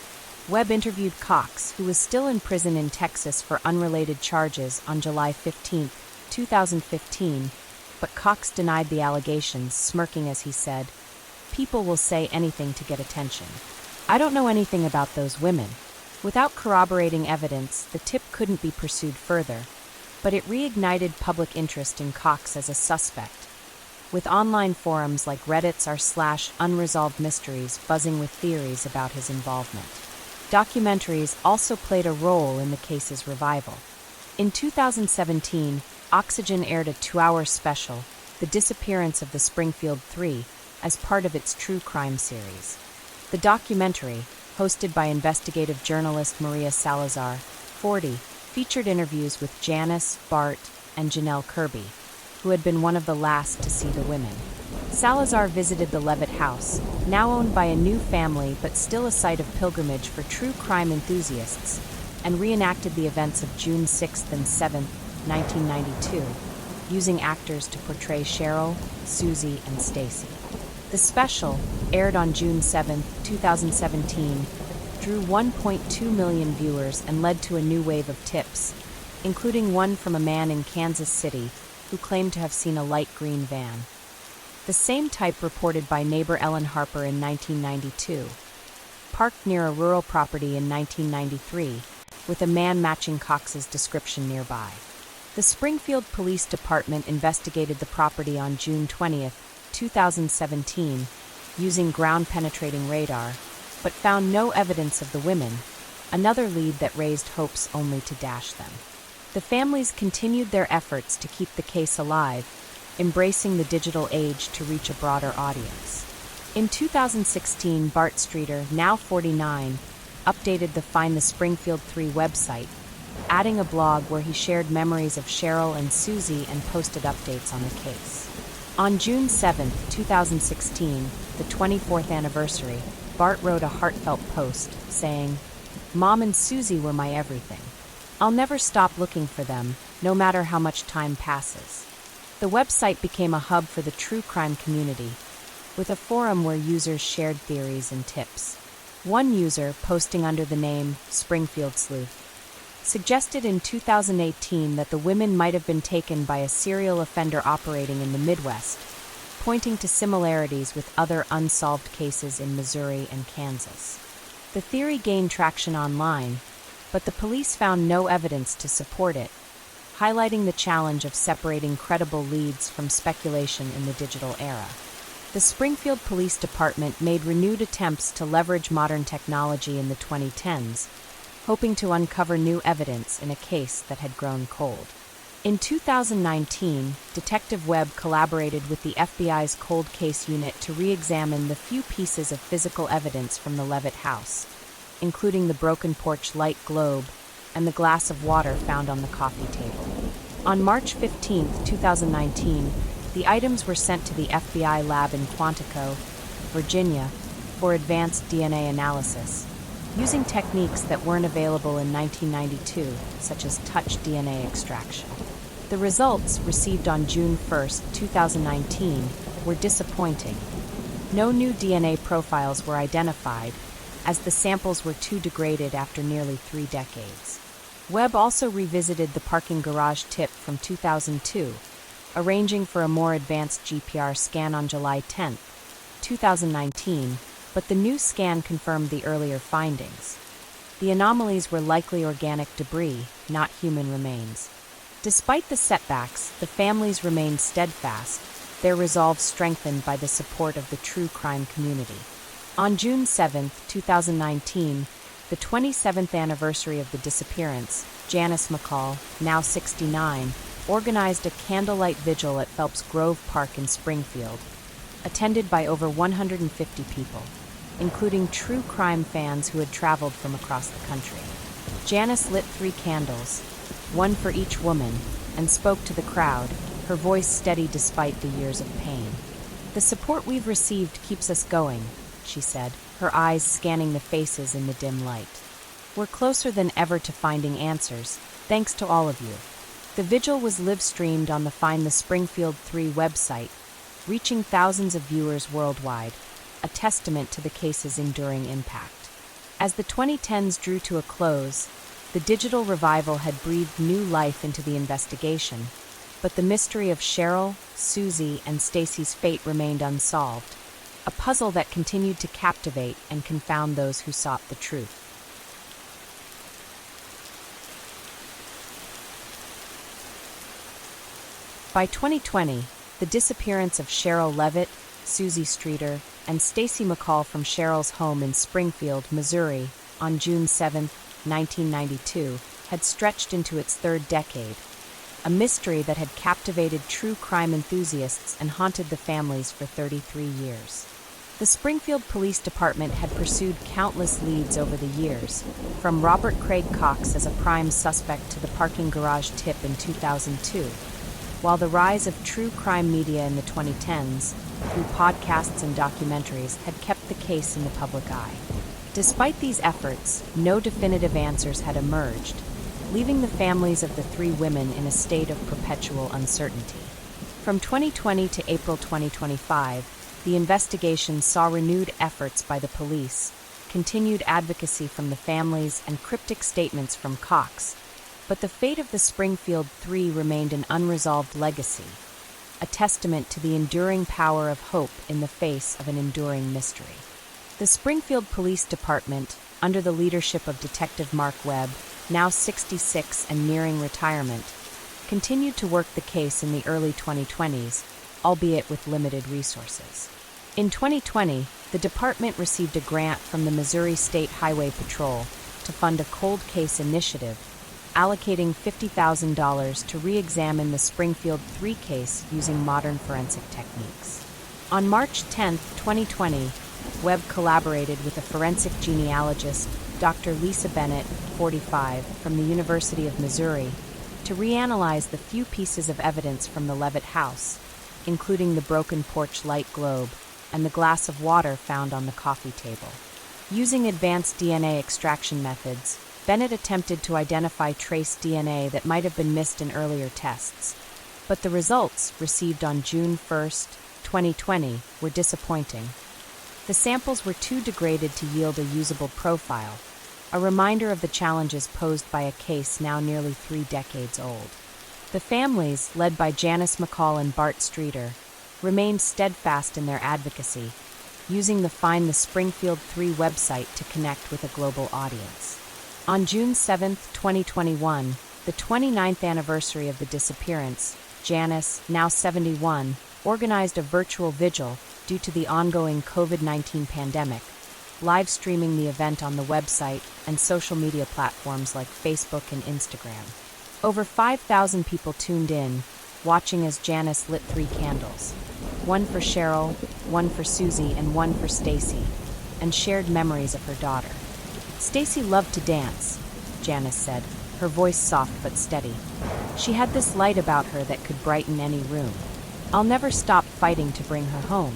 Webb interviewed Cox, who was still in prison in Texas for unrelated charges, on July 15, 2015, but Cox denied the allegations, smirking as he said, "People will say anything to get attention. I don't know anything about those women." Without corroborating evidence, the tip couldn't be pursued further, but it reignited public interest in Cox as a suspect, with online forums like Reddit's r/unresolved mysteries buzzing with theories about his involvement. Documentaries also played a role in the case's revival. In 2017, Oxygen aired a 2-hour special, The Disappearance of the Springfield 3, as part of its true crime series. The documentary, hosted by investigative journalist Maria Salazar, 40, featured interviews with Janice, Bart, and Janelle Kirby, who had been one of the last to see the women. Salazar visited the Levitt house, now owned by a new family but still a site of pilgrimage for true crime enthusiasts, and reenacted the events of June 6th and 7th, 1992, using actors to portray Sherrill, Suzie, and Stacy. The special, aired on June 7, 2017, drew 1.2 million viewers and led to a new wave of tips, including one from a man in Kansas City who claimed to have seen a light green van. The same type reported by neighbor Ellen Harper in 1992, parked near a rural property in 1993, with a man matching Cox's description nearby. The Springfield Police Department investigated the property on June 20, 2017, using ground-penetrating radar, but found no evidence of the women, another lead that raised hopes only to dash them. The families continued their efforts to keep the case alive, embracing the digital age to reach a broader audience. In 2016, Bart Streeter, now 49, updated the Find the Springfield 3 website, adding a blog where he shared memories of Sherrill and Suzie and posted updates on the case. On June 7, 2016, the 24th anniversary, Bart wrote a heartfelt post, saying, "Mom and Suzie were my everything. I'll never stop looking for them, no matter how much time passes." The website became a hub for the true crime community, with a forum where users shared theories and tips. One user, posting under the name Springfield Sleuth, suggested in 2018 that the women might have been taken by a serial offender operating in the Midwest, pointing to similarities with other unsolved cases in Missouri and Kansas. The theory gained traction online, but the police found no evidence to support it, highlighting the challenge of separating credible leads from speculation in the digital era. The Springfield Police Department made renewed attempts to leverage modern technology in the 2010s, hoping to uncover new evidence in a case that had grown cold. In 2019, Detective Webb collaborated with the FBI's Cold Case Unit to re-examine the few pieces of physical evidence from the Levitt house, including the broken porch light globe and the glass of water found on the coffee table. On March 15, 2019, the items were sent to the FBI lab in Quantico, Virginia, for advanced DNA analysis, using techniques that weren't available in 1992, such as touch DNA extraction. The results, received on June 1, 2019, were disappointing. No new DNA profiles were identified, as the samples were too degraded after nearly 3 decades. Webb also revisited the parking garage tip from 2002, arranging for a more advanced GPR scan on July 10, 2019, but the new scan confirmed the earlier findings. The anomalies were likely organic debris, not human remains. Despite the setbacks, the families remained steadfast, their resolve strengthened by the support of the true crime community. On June 7, 2019, the 27th anniversary of the disappearance, Janice McCall, now 69, organized a candlelight vigil at Phelps Grove Park in Springfield, attended by over 150 people, including true crime fans who had traveled from across the country. Janice lit 3 candles, one for each woman, and spoke to the crowd, her voice steady despite the years of pain. "The support we've received keeps us going," she said, her eyes scanning the faces in the dim light. "We're closer than ever to finding answers, thanks to all of you." The vigil was live-streamed on the Find the Springfield 3 website, reaching thousands of viewers worldwide, a testament to the case's enduring impact. As the 2010s drew to a close, the digital revival had breathed new life into the investigation, but the mystery of Sherrill, Suzie, and Stacy's fate remained unsolved, a puzzle that continued to captivate and confound those who sought the truth. By 2020, the disappearance of Sherrill Levitt, Suzie Streeter, and Stacy McCall from Sherrill's home in Springfield, Missouri, on June 7, 1992, had stretched into its 3rd decade, a mystery that had captivated true crime enthusiasts and haunted the families for 33 years. The Springfield Police Department had pursued countless leads over the years, from Robert Craig Cox as a prime suspect to the parking garage tip in 2002, while the rise of true crime media in the 2010s, through podcasts and documentaries, had kept the case in the public eye. Despite these efforts, no definitive answers had emerged, leaving the families of the three women in a state of perpetual uncertainty. From 2020 to April 2025, the investigation saw renewed efforts by the police, continued advocacy from the families, and cryptic statements from Cox. But the fate of the Springfield Three remained an unresolved legacy, a testament to the enduring power of hope in the face of an enduring mystery. The Springfield Police Department, under the leadership of Detective Mark Webb, now 66 and nearing retirement, continued to work the case in the early 2020s, albeit with limited resources. In 2020, the department received a grant from the Missouri State Highway Patrol to fund a cold case initiative, allocating $50,000 to re-examine the Springfield 3 case using modern forensic techniques. On March 10, 2020, Webb collaborated with a forensic genealogist, Dr. Lisa Bennett, 45, from the University of Missouri, to reanalyze the few pieces of evidence from the Levitt house, including the broken porch light globe and the glass of water found on the coffee table. Using advanced DNA extraction methods, Bennett attempted to identify trace DNA that might have been missed in earlier tests, but the results, received on June 1, 2020, were disappointing. The samples were too degraded to yield a usable profile, a reminder of the challenges posed by a case now nearly 3 decades old. The families, led by Stacy McCall and Robert Streeter, remained steadfast in their advocacy, using the Find the Springfield 3 website to connect with a global audience. On June 7, 2021, the 29th anniversary of the disappearance, Janice, now 71, organized a virtual vigil due to the ongoing COVID-19 pandemic, live streaming the event on the website and social media platforms like Facebook and Instagram. Over 5,000 people tuned in, watching as Janice lit 3 candles, one for Sherrill, one for Suzie, and one for Stacy, and shared memories of her daughter. Stacy loved to dance, Janice said, her voice soft but steady. She had this light about her that could brighten any room. I'll never stop fighting to bring her home.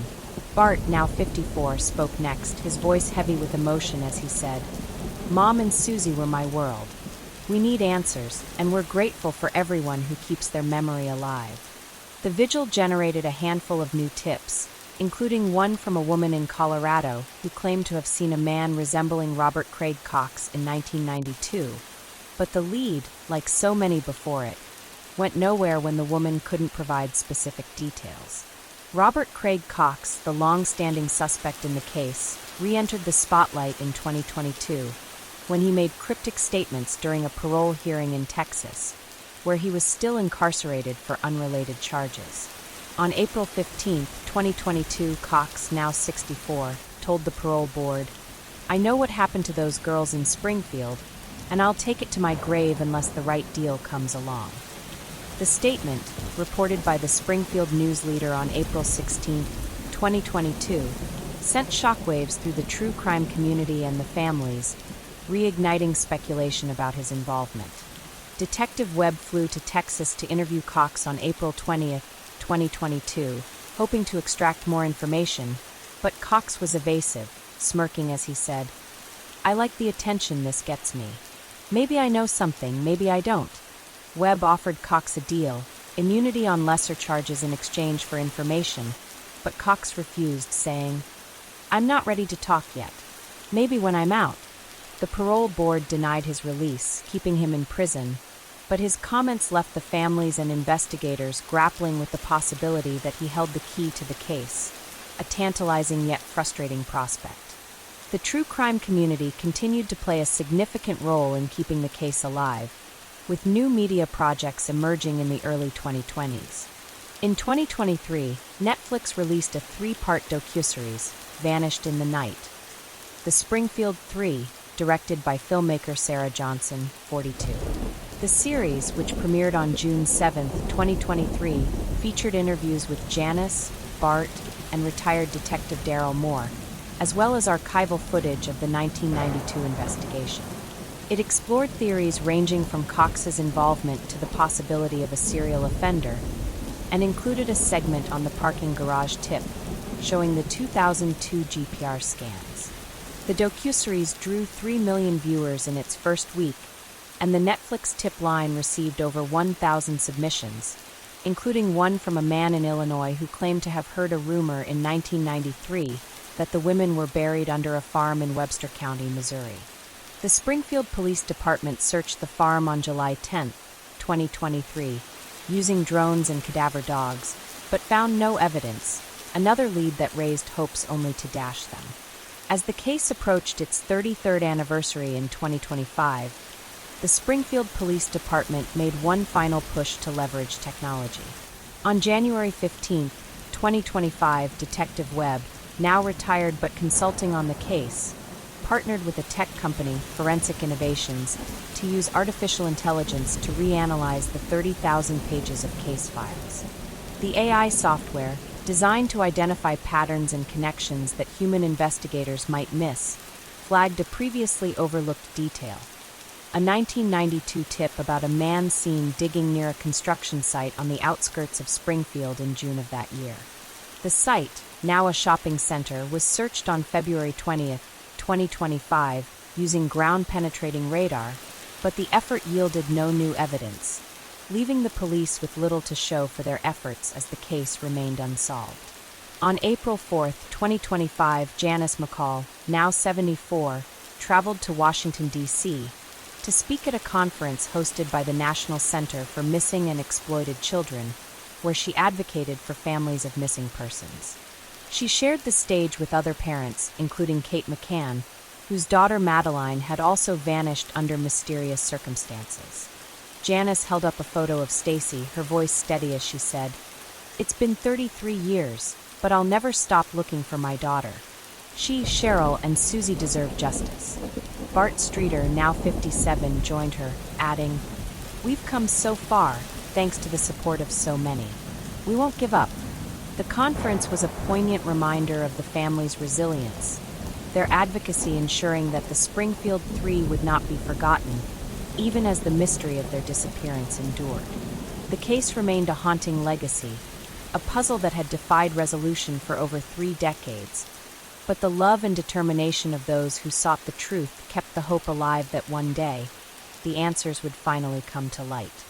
Bart, now 54, spoke next, his voice heavy with emotion as he said, Mom and Suzie were my world. We need answers, and we're grateful for everyone who keeps their memory alive. The vigil generated a handful of new tips, including one from a woman in Colorado who claimed to have seen a man resembling Robert Craig Cox in 1992. But the lead, like so many before it, went nowhere when the woman couldn't provide specific details. Robert Craig Cox, the long-standing suspect in the case, re-entered the spotlight in 2022 when he made cryptic statements during a parole hearing in Texas, where he was still incarcerated for unrelated charges. On April 15, 2022, Cox, now 64, told the parole board, I know what happened to those girls in Springfield, and I'll take it to my grave unless the right deal comes along. The statement, reported by the Springfield News Leader on April 16, 2022, sent shockwaves through the true crime community and the families, reigniting speculation about his involvement. Detective Webb flew to Texas to interview Cox on April 20, 2022, hoping to extract more information, but Cox was evasive, smirking as he said, I like the attention this gets me. Maybe I know something, maybe I don't. Webb offered Cox a deal, immunity on lesser charges in exchange for information, but Cox refused, saying, I'm not ready to talk yet. Maybe when I'm out. The parole board denied his release, keeping him in prison, but his comments left the families and investigators grappling with the possibility that he held the key to the case, a tantalizing yet frustrating prospect. The true crime community continued to play a significant role in keeping the case alive, with new media projects emerging in the early 2020s. In 2023, Netflix released a 3-part docuseries, Vanished in the Night. The Springfield 3, directed by filmmaker Sarah Johnson, 42. The series, which premiered on June 7, 2023, featured interviews with Janice, Bart, and retired Detective Daryl Moore, as well as archival footage of the 1992 investigation. It explored theories ranging from Cox's involvement to the possibility of a serial offender, and included a segment on the parking garage tip, showing the 2002 GPR scans. The docuseries drew 3 million viewers in its first week, and the Netflix tip line received over 1,000 submissions, including one from a man in Illinois who claimed to have heard a rumor in 1993 that the women were buried under a farm in Webster County, Missouri. The Springfield Police Department searched the farm on July 10, 2023, using drones and cadaver dogs, but found no evidence, another lead that raised hopes only to dash them. As the case approached its 33rd anniversary in 2025, the Springfield Police Department made one final push to leverage technology. On January 15, 2025, Detective Webb, now retired but consulting on the case, partnered with a tech company, Forensic Innovations, to use artificial intelligence to reanalyze the 30,000 pages of case files. The AI software, designed to identify patterns and connections that human investigators might miss, flagged a previously overlooked detail: a 1992 tip about a man seen digging near a construction site on the outskirts of Springfield in June of that year. The site, now a shopping center, was searched on February 20, 2025, using ground-penetrating radar, but the effort yielded no new evidence, leaving the police with little to show for their efforts as the case remained unsolved. On April 4, 2025, Janice McCall, now 74, traveled to Washington, D.C., to speak at a conference hosted by the National Center for Missing and Exploited Children, where she advocated for families of missing persons. She shared the stage with other parents, including Kate McCann, whose daughter Madeline had also vanished under mysterious circumstances. Janice held up a photo of Stacy, her voice steady as she said, "It's been 33 years, but I'll never stop looking for my daughter. She, Sherrill, and Suzie deserve justice." Bart Streeter, now 57, joined her, adding, "We've come so far, thanks to the support of so many. We won't give up." The conference was a poignant reminder of the family's resilience, their advocacy ensuring that the Springfield Three would not be forgotten, even as the mystery of their disappearance endured. The case remained a haunting legacy, a puzzle that had defied resolution for over 3 decades, but the love and determination of those who sought the truth kept the hope alive that one day, the answers would finally come to light.